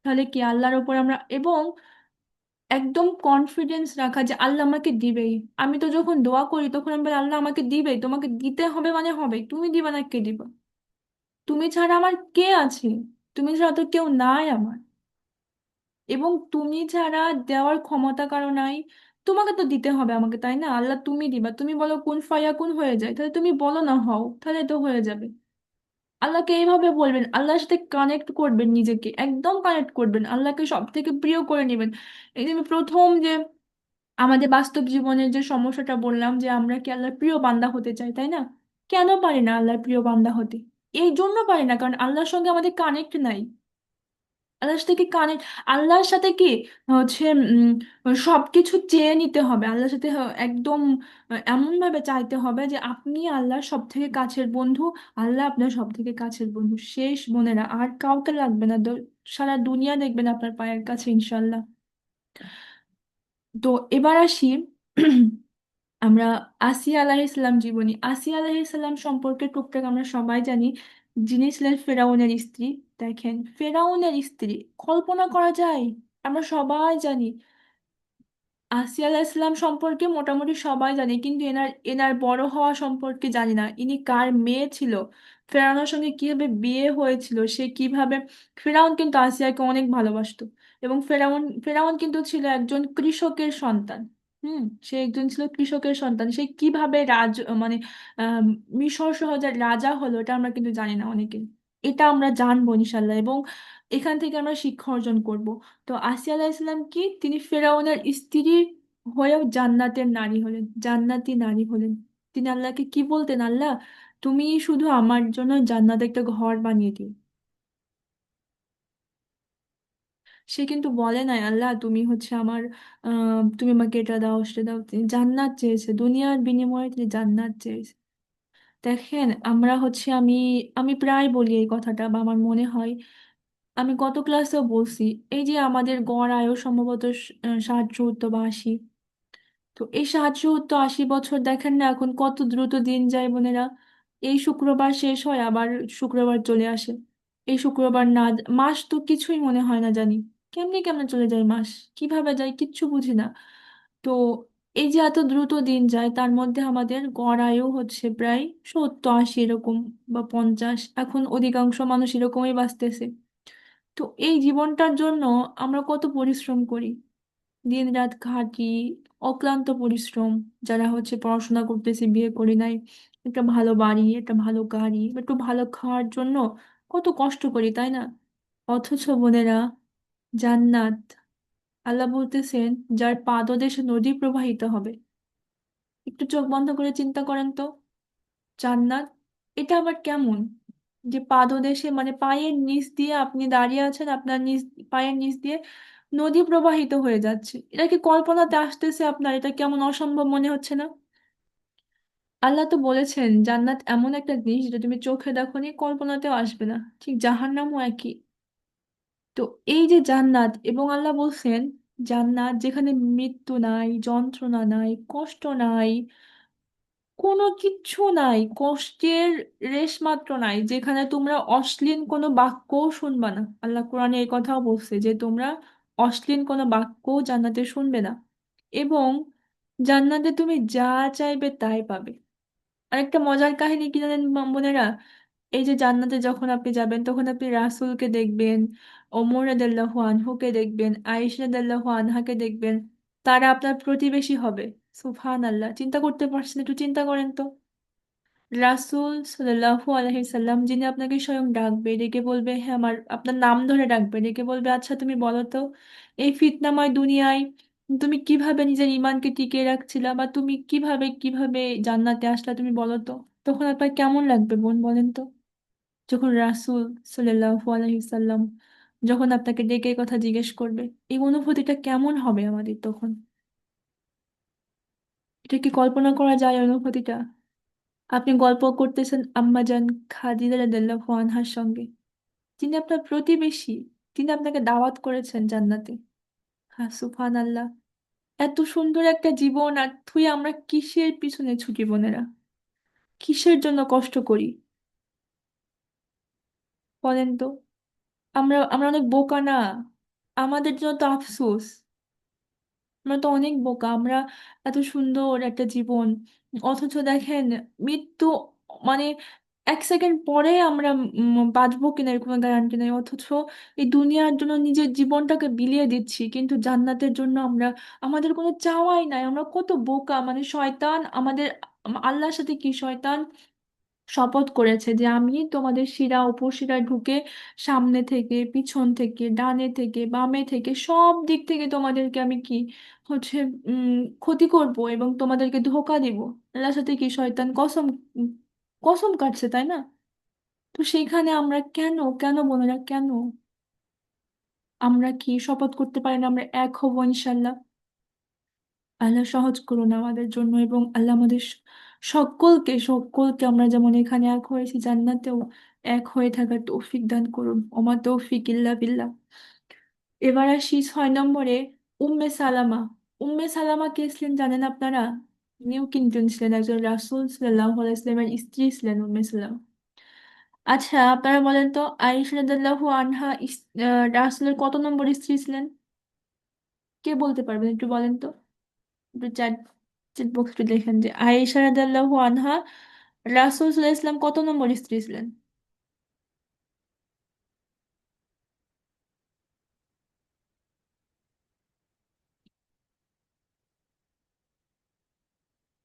তাহলে কি আল্লাহর উপর আমরা, এবং একদম কনফিডেন্স রাখা যে আল্লাহ আমাকে দিবেই। আমি তো যখন দোয়া করি তখন আমি বলি আল্লাহ আমাকে দিবেই, তোমাকে দিতে হবে মানে হবে, তুমি দিবা না কে দিবা? তুমি ছাড়া আমার কে আছে? তুমি ছাড়া তো কেউ নাই আমার। এবং তুমি ছাড়া দেওয়ার ক্ষমতা কারো নাই। তোমাকে তো দিতে হবে আমাকে, তাই না? আল্লাহ তুমি দিবা, তুমি বলো কোন ফায়া কোন হয়ে যায়, তাহলে তুমি বলো না হও, তাহলে তো হয়ে যাবে। আল্লাহকে এইভাবে বলবেন, আল্লাহর সাথে কানেক্ট করবেন, নিজেকে একদম কানেক্ট করবেন, আল্লাহকে সব থেকে প্রিয় করে নেবেন। এই যে আমি প্রথম যে আমাদের বাস্তব জীবনের যে সমস্যাটা বললাম যে আমরা কি আল্লাহর প্রিয় বান্দা হতে চাই, তাই না? কেন পারি না আল্লাহর প্রিয় বান্দা হতে? এই জন্য পারি না কারণ আল্লাহর সঙ্গে আমাদের কানেক্ট নাই। আল্লাহর সাথে কি কানেক্ট, আল্লাহর সাথে কি হচ্ছে সবকিছু চেয়ে নিতে হবে আল্লাহর সাথে, একদম এমন ভাবে চাইতে হবে যে আপনি আল্লাহর সব থেকে কাছের বন্ধু, আল্লাহ আপনার সব থেকে কাছের বন্ধু, শেষ বোনেরা, আর কাউকে লাগবে না। সারা দুনিয়া দেখবেন আপনার পায়ের কাছে ইনশাল্লাহ। তো এবার আসি আমরা আসিয়া আলাইহিসসালাম জীবনী, আসিয়া আলাইহিসসালাম সম্পর্কে টুকটাক আমরা সবাই জানি। যিনি ছিলেন ফেরাউনের স্ত্রী। দেখেন ফেরাউনের স্ত্রী, কল্পনা করা যায়? আমরা সবাই জানি আসিয়া আলাইহিস সালাম সম্পর্কে, মোটামুটি সবাই জানি, কিন্তু এনার এনার বড় হওয়া সম্পর্কে জানি না। ইনি কার মেয়ে ছিল, ফেরাউনের সঙ্গে কিভাবে বিয়ে হয়েছিল, সে কিভাবে, ফেরাউন কিন্তু আসিয়াকে অনেক ভালোবাসতো। এবং ফেরাউন ফেরাউন কিন্তু ছিল একজন কৃষকের সন্তান। হুম, সে একজন ছিল কৃষকের সন্তান। সে কিভাবে মানে আহ মিশর সহ যে রাজা হলো এটা আমরা কিন্তু জানি না অনেকে। এটা আমরা জানবো ইনশাল্লাহ, এবং এখান থেকে আমরা শিক্ষা অর্জন করব। তো আসিয়া আলাইহিস সালাম কি, তিনি ফেরাউনের স্ত্রী হয়েও জান্নাতের নারী হলেন, জান্নাতি নারী হলেন। তিনি আল্লাহকে কি বলতেন, আল্লাহ তুমি শুধু আমার জন্য জান্নাতে একটা ঘর বানিয়ে দিও। সে কিন্তু বলে নাই আল্লাহ তুমি হচ্ছে আমার তুমি আমাকে এটা দাও সেটা দাও, তিনি জান্নাত চেয়েছে, দুনিয়ার বিনিময়ে তিনি জান্নাত চেয়েছে। দেখেন আমরা হচ্ছে আমি আমি প্রায় বলি এই কথাটা, বা আমার মনে হয় আমি গত ক্লাসেও বলছি, এই যে আমাদের গড় আয়ু সম্ভবত 60 70 বা 80। তো এই 60 70 80 বছর দেখেন না এখন কত দ্রুত দিন যায় বোনেরা। এই শুক্রবার শেষ হয় আবার শুক্রবার চলে আসে। এই শুক্রবার না, মাস তো কিছুই মনে হয় না জানি, কেমনে কেমনে চলে যায় মাস, কিভাবে যায় কিচ্ছু বুঝি না। তো এই যে এত দ্রুত দিন যায়, তার মধ্যে আমাদের গড় আয়ু হচ্ছে প্রায় 70-80 এরকম, বা 50, এখন অধিকাংশ মানুষ এরকমই বাঁচতেছে। তো এই জীবনটার জন্য আমরা কত পরিশ্রম করি, দিন রাত খাটি, অক্লান্ত পরিশ্রম। যারা হচ্ছে পড়াশোনা করতেছে, বিয়ে করি নাই, একটা ভালো বাড়ি, একটা ভালো গাড়ি, একটু ভালো খাওয়ার জন্য কত কষ্ট করি, তাই না? অথচ বোনেরা, জান্নাত, আল্লাহ বলতেছেন যার পাদদেশে নদী প্রবাহিত হবে। একটু চোখ বন্ধ করে চিন্তা করেন তো, জান্নাত এটা আবার কেমন, যে পাদদেশে মানে পায়ের নিচ দিয়ে আপনি দাঁড়িয়ে আছেন, আপনার নিচ, পায়ের নিচ দিয়ে নদী প্রবাহিত হয়ে যাচ্ছে। এটা কি কল্পনাতে আসতেছে আপনার? এটা কেমন অসম্ভব মনে হচ্ছে না? আল্লাহ তো বলেছেন জান্নাত এমন একটা জিনিস যেটা তুমি চোখে দেখোনি, কল্পনাতেও আসবে না। ঠিক জাহান্নামও একই। তো এই যে জান্নাত, এবং আল্লাহ বলছেন জান্নাত যেখানে মৃত্যু নাই, যন্ত্রণা নাই, কষ্ট নাই, কোনো কিচ্ছু নাই, কষ্টের রেশ মাত্র নাই, যেখানে তোমরা অশ্লীল কোনো বাক্যও শুনবা না। আল্লাহ কোরআনে এই কথাও বলছে যে তোমরা অশ্লীল কোনো বাক্যও জান্নাতে শুনবে না। এবং জান্নাতে তুমি যা চাইবে তাই পাবে। আরেকটা মজার কাহিনী কি জানেন বোনেরা? এই যে জান্নাতে যখন আপনি যাবেন, তখন আপনি রাসূলকে দেখবেন, ওমর রাদিয়াল্লাহু আনহুকে দেখবেন, আয়েশা রাদিয়াল্লাহু আনহাকে দেখবেন। তারা আপনার প্রতিবেশী হবে। সুবহান আল্লাহ, চিন্তা করতে পারছেন? একটু চিন্তা করেন তো। রাসূল সাল্লাল্লাহু আলাইহি সাল্লাম যিনি আপনাকে স্বয়ং ডাকবে, ডেকে বলবে, হ্যাঁ আমার আপনার নাম ধরে ডাকবে, ডেকে বলবে আচ্ছা তুমি বলো তো, এই ফিতনাময় দুনিয়ায় তুমি কিভাবে নিজের ঈমানকে টিকিয়ে রাখছিলা, বা তুমি কিভাবে কিভাবে জান্নাতে আসলা, তুমি বলো তো। তখন আপনার কেমন লাগবে বোন, বলেন তো? যখন রাসূল সাল্লাল্লাহু আলাইহি সাল্লাম যখন আপনাকে ডেকে এই কথা জিজ্ঞেস করবে, এই অনুভূতিটা কেমন হবে আমাদের তখন? এটা কি কল্পনা করা যায় অনুভূতিটা? আপনি গল্প করতেছেন আম্মাজান খাদিজা রাদিয়াল্লাহু আনহার সঙ্গে, যিনি আপনার প্রতিবেশী, তিনি আপনাকে দাওয়াত করেছেন জান্নাতে। হ্যাঁ, সুবহান আল্লাহ। এত সুন্দর একটা জীবন আর থুই আমরা কিসের পিছনে ছুটি বোনেরা? কিসের জন্য কষ্ট করি বলেন তো? আমরা আমরা অনেক বোকা না? আমাদের জন্য তো আফসোস। আমরা তো অনেক বোকা। আমরা এত সুন্দর একটা জীবন, অথচ দেখেন মৃত্যু মানে 1 সেকেন্ড পরে আমরা বাঁচবো কিনা এর কোনো গ্যারান্টি নেই। অথচ এই দুনিয়ার জন্য নিজের জীবনটাকে বিলিয়ে দিচ্ছি, কিন্তু জান্নাতের জন্য আমরা, আমাদের কোনো চাওয়াই নাই। আমরা কত বোকা! মানে শয়তান আমাদের, আল্লাহর সাথে কি শয়তান শপথ করেছে যে আমি তোমাদের শিরা উপশিরা ঢুকে সামনে থেকে, পিছন থেকে, ডানে থেকে, বামে থেকে, সব দিক থেকে তোমাদেরকে আমি কি হচ্ছে ক্ষতি করব এবং তোমাদেরকে ধোঁকা দিব। আল্লাহর সাথে কি শয়তান কসম, উম, কসম কাটছে, তাই না? তো সেইখানে আমরা কেন, কেন বোনেরা, কেন আমরা কি শপথ করতে পারি না আমরা এক হবো ইনশাল্লাহ? আল্লাহ সহজ করুন আমাদের জন্য, এবং আল্লাহ আমাদের সকলকে সকলকে আমরা যেমন এখানে এক হয়েছি, জান্নাতেও এক হয়ে থাকার তৌফিক দান করুন। ওমা তৌফিক ইল্লা বিল্লাহ। এবার আসি 6 নম্বরে, উম্মে সালামা। উম্মে সালামা কে ছিলেন জানেন আপনারা? নিউ কিনতেন ছিলেন, একজন রাসূল সাল্লাল্লাহু আলাইহি ওয়াসাল্লামের স্ত্রী ছিলেন উম্মে সালামা। আচ্ছা আপনারা বলেন তো, আয়েশা রাদিয়াল্লাহু আনহা রাসূলের কত নম্বর স্ত্রী ছিলেন? কে বলতে পারবেন, একটু বলেন তো? একটু চ্যাট চ্যাট বক্সে দেখেন যে আয়েশা রাদিয়াল্লাহু আনহা রাসূল সাল্লাল্লাহু আলাইহি ওয়াসাল্লাম কত নম্বর স্ত্রী ছিলেন?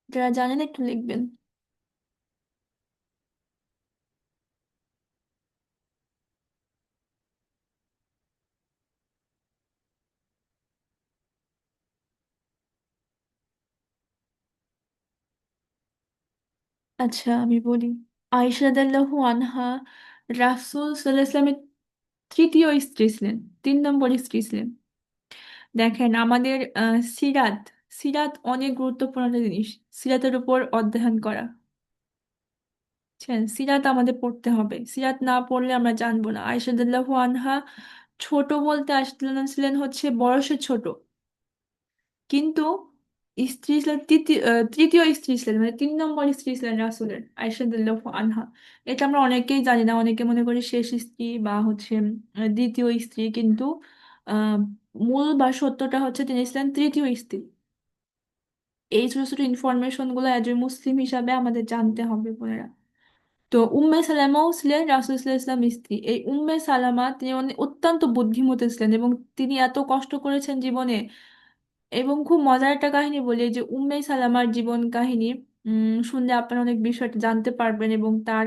যারা জানেন একটু লিখবেন। আচ্ছা আমি বলি, আয়েশা রাদিয়াল্লাহু আনহা রাসূল সাল্লাল্লাহু আলাইহি ওয়াসাল্লামের তৃতীয় স্ত্রী ছিলেন, 3 নম্বর স্ত্রী ছিলেন। দেখেন আমাদের সিরাত, সিরাত অনেক গুরুত্বপূর্ণ একটা জিনিস। সিরাতের উপর অধ্যয়ন করা, বুঝছেন? সিরাত আমাদের পড়তে হবে, সিরাত না পড়লে আমরা জানবো না। আয়েশা রাদিয়াল্লাহু আনহা ছোট বলতে আসলেন, ছিলেন হচ্ছে বয়সে ছোট, কিন্তু স্ত্রী ছিলেন তৃতীয় স্ত্রী ছিলেন, মানে 3 নম্বর স্ত্রী ছিলেন রাসূলের, আয়েশা রাদিয়াল্লাহু আনহা। এটা আমরা অনেকেই জানি না, অনেকে মনে করি শেষ স্ত্রী বা হচ্ছে দ্বিতীয় স্ত্রী, কিন্তু আহ মূল বা সত্যটা হচ্ছে তিনি ছিলেন তৃতীয় স্ত্রী। এই ছোট ছোট ইনফরমেশন গুলো এজ এ মুসলিম হিসাবে আমাদের জানতে হবে বোনেরা। তো উম্মে সালামাও ছিলেন রাসূল সাল্লাল্লাহু আলাইহি ওয়াসাল্লাম স্ত্রী। এই উম্মে সালামা তিনি অত্যন্ত বুদ্ধিমতী ছিলেন এবং তিনি এত কষ্ট করেছেন জীবনে। এবং খুব মজার একটা কাহিনী বলি, এই যে উম্মে সালামার জীবন কাহিনী শুনলে আপনারা অনেক বিষয় জানতে পারবেন, এবং তার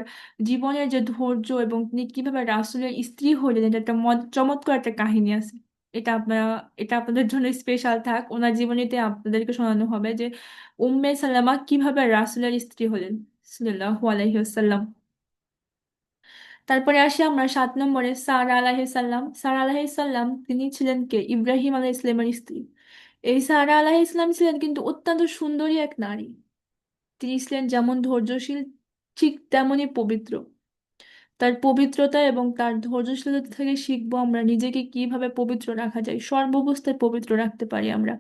জীবনের যে ধৈর্য এবং তিনি কিভাবে রাসূলের স্ত্রী হলেন, এটা একটা চমৎকার একটা কাহিনী আছে। এটা আপনারা, এটা আপনাদের জন্য স্পেশাল থাক, ওনার জীবনীতে আপনাদেরকে শোনানো হবে যে উম্মে সালামা কিভাবে রাসূলের স্ত্রী হলেন সাল্লাল্লাহু আলাইহি ওয়াসাল্লাম। তারপরে আসি আমরা 7 নম্বরে সারা আলাইহিস সালাম। সারা আলাইহিস সালাম তিনি ছিলেন কে? ইব্রাহিম আলাইহিস সালামের স্ত্রী। এই সারা আলাইহিস সালাম ছিলেন কিন্তু অত্যন্ত সুন্দরী এক নারী। তিনি ছিলেন যেমন ধৈর্যশীল, ঠিক তেমনই পবিত্র। তার পবিত্রতা এবং তার ধৈর্যশীলতা থেকে শিখবো আমরা নিজেকে কিভাবে পবিত্র রাখা যায়, সর্বাবস্থায় পবিত্র রাখতে পারি আমরা।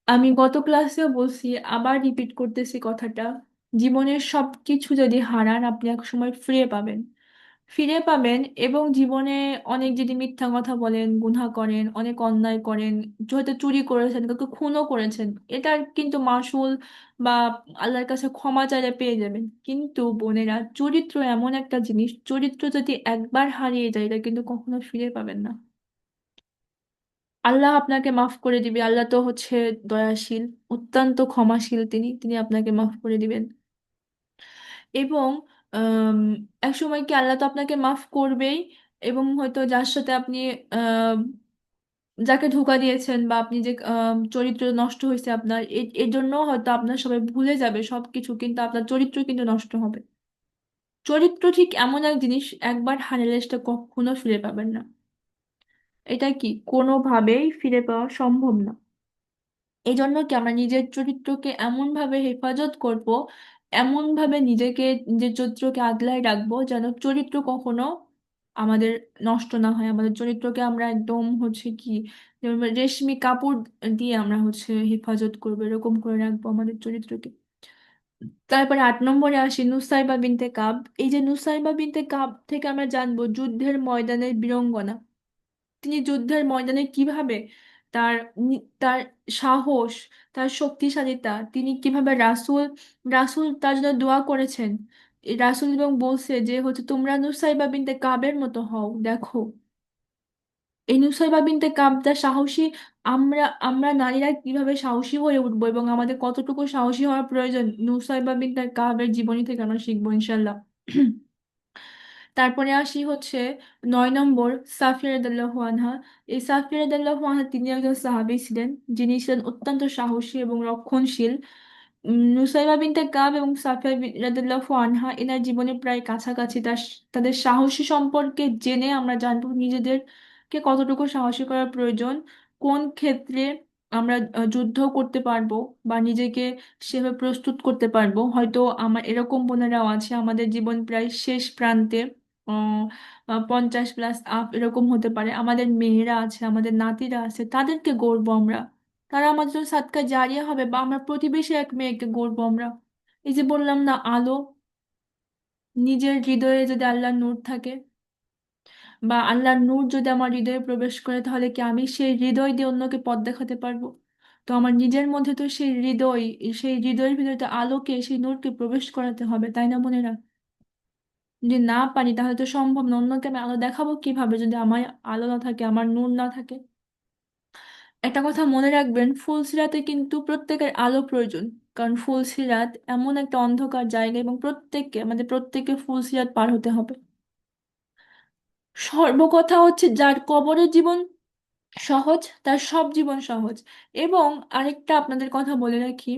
আমি গত ক্লাসেও বলছি, আবার রিপিট করতেছি কথাটা, জীবনের সবকিছু যদি হারান আপনি এক সময় ফিরে পাবেন। ফিরে পাবেন, এবং জীবনে অনেক যদি মিথ্যা কথা বলেন, গুনাহ করেন, অনেক অন্যায় করেন, হয়তো চুরি করেছেন, কাউকে খুনও করেছেন, এটার কিন্তু মাসুল বা আল্লাহর কাছে ক্ষমা চাইলে পেয়ে যাবেন। কিন্তু বোনেরা, চরিত্র এমন একটা জিনিস, চরিত্র যদি একবার হারিয়ে যায় এটা কিন্তু কখনো ফিরে পাবেন না। আল্লাহ আপনাকে মাফ করে দিবে, আল্লাহ তো হচ্ছে দয়াশীল, অত্যন্ত ক্ষমাশীল, তিনি তিনি আপনাকে মাফ করে দিবেন। এবং আম, এক সময় কি আল্লাহ তো আপনাকে মাফ করবেই, এবং হয়তো যার সাথে আপনি আহ, যাকে ধোঁকা দিয়েছেন বা আপনি যে চরিত্র নষ্ট হয়েছে আপনার, এর জন্য হয়তো আপনার সবাই ভুলে যাবে সবকিছু, কিন্তু আপনার চরিত্র কিন্তু নষ্ট হবে। চরিত্র ঠিক এমন এক জিনিস, একবার হারালে সেটা কখনো ফিরে পাবেন না। এটা কি কোনোভাবেই ফিরে পাওয়া সম্ভব না। এই জন্য কি আমরা নিজের চরিত্রকে এমন ভাবে হেফাজত করব, এমন ভাবে নিজেকে, নিজের চরিত্রকে আগলায় রাখবো যেন চরিত্র কখনো আমাদের নষ্ট না হয়। আমাদের চরিত্রকে আমরা একদম হচ্ছে কি, যেমন রেশমি কাপড় দিয়ে আমরা হচ্ছে হেফাজত করবো, এরকম করে রাখবো আমাদের চরিত্রকে। তারপরে 8 নম্বরে আসি নুসাইবা বিনতে কাব। এই যে নুসাইবা বিনতে কাব থেকে আমরা জানবো যুদ্ধের ময়দানের বীরাঙ্গনা। তিনি যুদ্ধের ময়দানে কিভাবে তার সাহস, তার শক্তিশালীতা, তিনি কিভাবে রাসূল রাসূল তার জন্য দোয়া করেছেন। এই রাসূল এবং বলছে যে হচ্ছে তোমরা নুসাইবা বিনতে কাবের মতো হও, দেখো এই নুসাইবা বিনতে কাব তার সাহসী। আমরা আমরা নারীরা কিভাবে সাহসী হয়ে উঠবো এবং আমাদের কতটুকু সাহসী হওয়ার প্রয়োজন, নুসাইবা বিনতে কাবের জীবনী থেকে আমরা শিখবো ইনশাল্লাহ। তারপরে আসি হচ্ছে 9 নম্বর, সাফিয়া রাদিয়াল্লাহু আনহা। এই সাফিয়া রাদিয়াল্লাহু আনহা তিনি একজন সাহাবী ছিলেন, যিনি ছিলেন অত্যন্ত সাহসী এবং রক্ষণশীল। নুসাইবা বিনতে কাব এবং সাফিয়া রাদিয়াল্লাহু আনহা এনার জীবনে প্রায় কাছাকাছি। তাদের সাহসী সম্পর্কে জেনে আমরা জানবো নিজেদেরকে কতটুকু সাহসী করা প্রয়োজন, কোন ক্ষেত্রে আমরা যুদ্ধ করতে পারবো বা নিজেকে সেভাবে প্রস্তুত করতে পারবো। হয়তো আমার এরকম বোনেরাও আছে আমাদের জীবন প্রায় শেষ প্রান্তে, 50 প্লাস আপ এরকম হতে পারে, আমাদের মেয়েরা আছে, আমাদের নাতিরা আছে, তাদেরকে গড়বো আমরা। তারা আমাদের জন্য সাদকা জারিয়া হবে, বা আমরা প্রতিবেশী এক মেয়েকে গড়বো আমরা। এই যে বললাম না, আলো, নিজের হৃদয়ে যদি আল্লাহর নূর থাকে বা আল্লাহর নূর যদি আমার হৃদয়ে প্রবেশ করে, তাহলে কি আমি সেই হৃদয় দিয়ে অন্যকে পথ দেখাতে পারবো? তো আমার নিজের মধ্যে তো সেই হৃদয়, সেই হৃদয়ের ভিতরে তো আলোকে, সেই নূরকে প্রবেশ করাতে হবে, তাই না বোনেরা? যদি না পারি তাহলে তো সম্ভব না, অন্যকে আমি আলো দেখাবো কিভাবে যদি আমার আলো না থাকে, আমার নূর না থাকে। একটা কথা মনে রাখবেন, ফুলসিরাতে কিন্তু প্রত্যেকের আলো প্রয়োজন। কারণ ফুলসিরাত এমন একটা অন্ধকার জায়গা, এবং আমাদের প্রত্যেককে ফুলসিরাত পার হতে হবে। সর্বকথা হচ্ছে যার কবরের জীবন সহজ তার সব জীবন সহজ। এবং আরেকটা আপনাদের কথা বলে রাখি,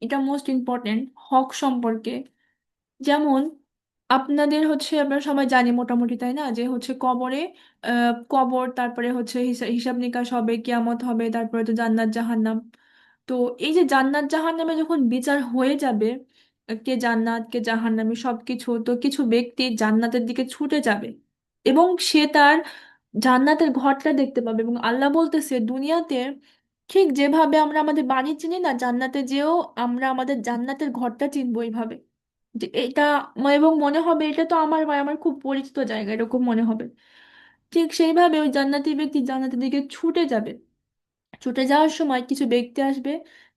এটা মোস্ট ইম্পর্টেন্ট, হক সম্পর্কে। যেমন আপনাদের হচ্ছে, আমরা সবাই জানি মোটামুটি তাই না, যে হচ্ছে কবরে কবর, তারপরে হচ্ছে হিসাব নিকাশ হবে, কিয়ামত হবে, তারপরে তো জান্নাত জাহান্নাম। তো এই যে জান্নাত জাহান্নামে যখন বিচার হয়ে যাবে, কে জান্নাত কে জাহান্নামী সবকিছু, তো কিছু ব্যক্তি জান্নাতের দিকে ছুটে যাবে এবং সে তার জান্নাতের ঘরটা দেখতে পাবে। এবং আল্লাহ বলতেছে দুনিয়াতে ঠিক যেভাবে আমরা আমাদের বাড়ি চিনি না, জান্নাতে যেও আমরা আমাদের জান্নাতের ঘরটা চিনবো এইভাবে, যে এটা এবং মনে হবে এটা তো আমার বাড়ি, আমার খুব পরিচিত জায়গা, এরকম মনে হবে। ঠিক সেইভাবে ওই জান্নাতি ব্যক্তি জান্নাতের দিকে ছুটে যাবে। ছুটে যাওয়ার সময় কিছু ব্যক্তি আসবে,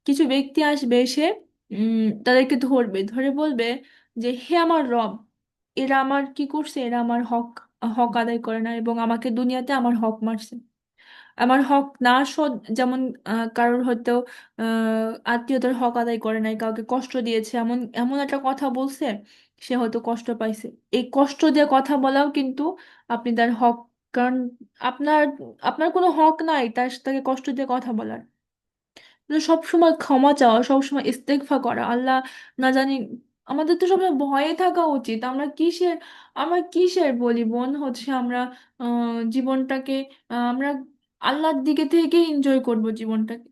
কিছু ব্যক্তি আসবে এসে তাদেরকে ধরবে, ধরে বলবে যে হে আমার রব, এরা আমার কি করছে, এরা আমার হক হক আদায় করে না, এবং আমাকে দুনিয়াতে আমার হক মারছে। আমার হক না শোধ, যেমন কারোর হয়তো আত্মীয়তার হক আদায় করে নাই, কাউকে কষ্ট দিয়েছে, এমন এমন একটা কথা বলছে, সে হয়তো কষ্ট পাইছে। এই কষ্ট দিয়ে কথা বলাও কিন্তু আপনি তার হক, কারণ আপনার আপনার কোনো হক নাই তাকে কষ্ট দিয়ে কথা বলার। তো সবসময় ক্ষমা চাওয়া, সবসময় ইস্তেগফার করা, আল্লাহ না জানি, আমাদের তো সবসময় ভয়ে থাকা উচিত। আমরা কিসের বলি বোন হচ্ছে আমরা জীবনটাকে আমরা আল্লাহর দিকে থেকে এনজয় করব জীবনটাকে,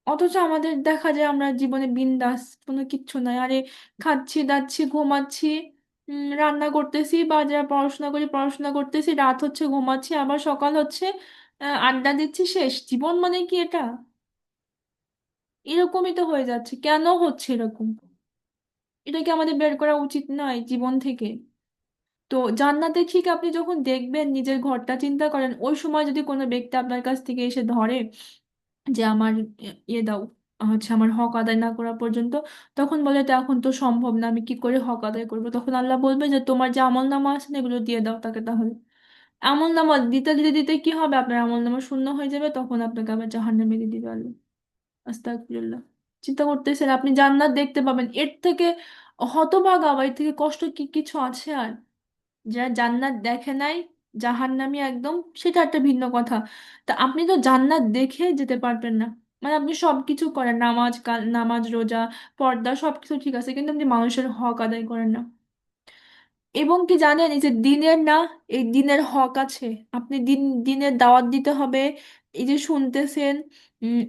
অথচ আমাদের দেখা যায় আমরা জীবনে বিন্দাস, কোনো কিচ্ছু নাই, আরে খাচ্ছি দাচ্ছি ঘুমাচ্ছি, রান্না করতেছি বা যারা পড়াশোনা করি পড়াশোনা করতেছি, রাত হচ্ছে ঘুমাচ্ছি, আবার সকাল হচ্ছে, আড্ডা দিচ্ছি, শেষ জীবন মানে কি এটা? এরকমই তো হয়ে যাচ্ছে, কেন হচ্ছে এরকম? এটা কি আমাদের বের করা উচিত নয় জীবন থেকে? তো জান্নাতে ঠিক আপনি যখন দেখবেন নিজের ঘরটা চিন্তা করেন, ওই সময় যদি কোনো ব্যক্তি আপনার কাছ থেকে এসে ধরে যে আমার ইয়ে দাও, হচ্ছে আমার হক আদায় না করা পর্যন্ত, তখন বলে তো এখন তো সম্ভব না, আমি কি করে হক আদায় করবো? তখন আল্লাহ বলবে যে তোমার যে আমল নামা আছে না, এগুলো দিয়ে দাও তাকে। তাহলে আমল নামা দিতে দিতে দিতে কি হবে, আপনার আমল নামা শূন্য হয়ে যাবে, তখন আপনাকে আবার জাহান্নামে দিয়ে দিবে আল্লাহ। আস্তাগফিরুল্লাহ। চিন্তা করতেছেন আপনি জান্নাত দেখতে পাবেন, এর থেকে হতভাগা বা এর থেকে কষ্ট কি কিছু আছে আর? যারা জান্নাত দেখে নাই, জাহান্নামী একদম, সেটা একটা ভিন্ন কথা। তা আপনি তো জান্নাত দেখে যেতে পারবেন না, মানে আপনি সবকিছু করেন, নামাজ রোজা পর্দা সবকিছু ঠিক আছে, কিন্তু আপনি মানুষের হক আদায় করেন না। এবং কি জানেন, এই যে দিনের না, এই দিনের হক আছে, আপনি দিনের দাওয়াত দিতে হবে, এই যে শুনতেছেন,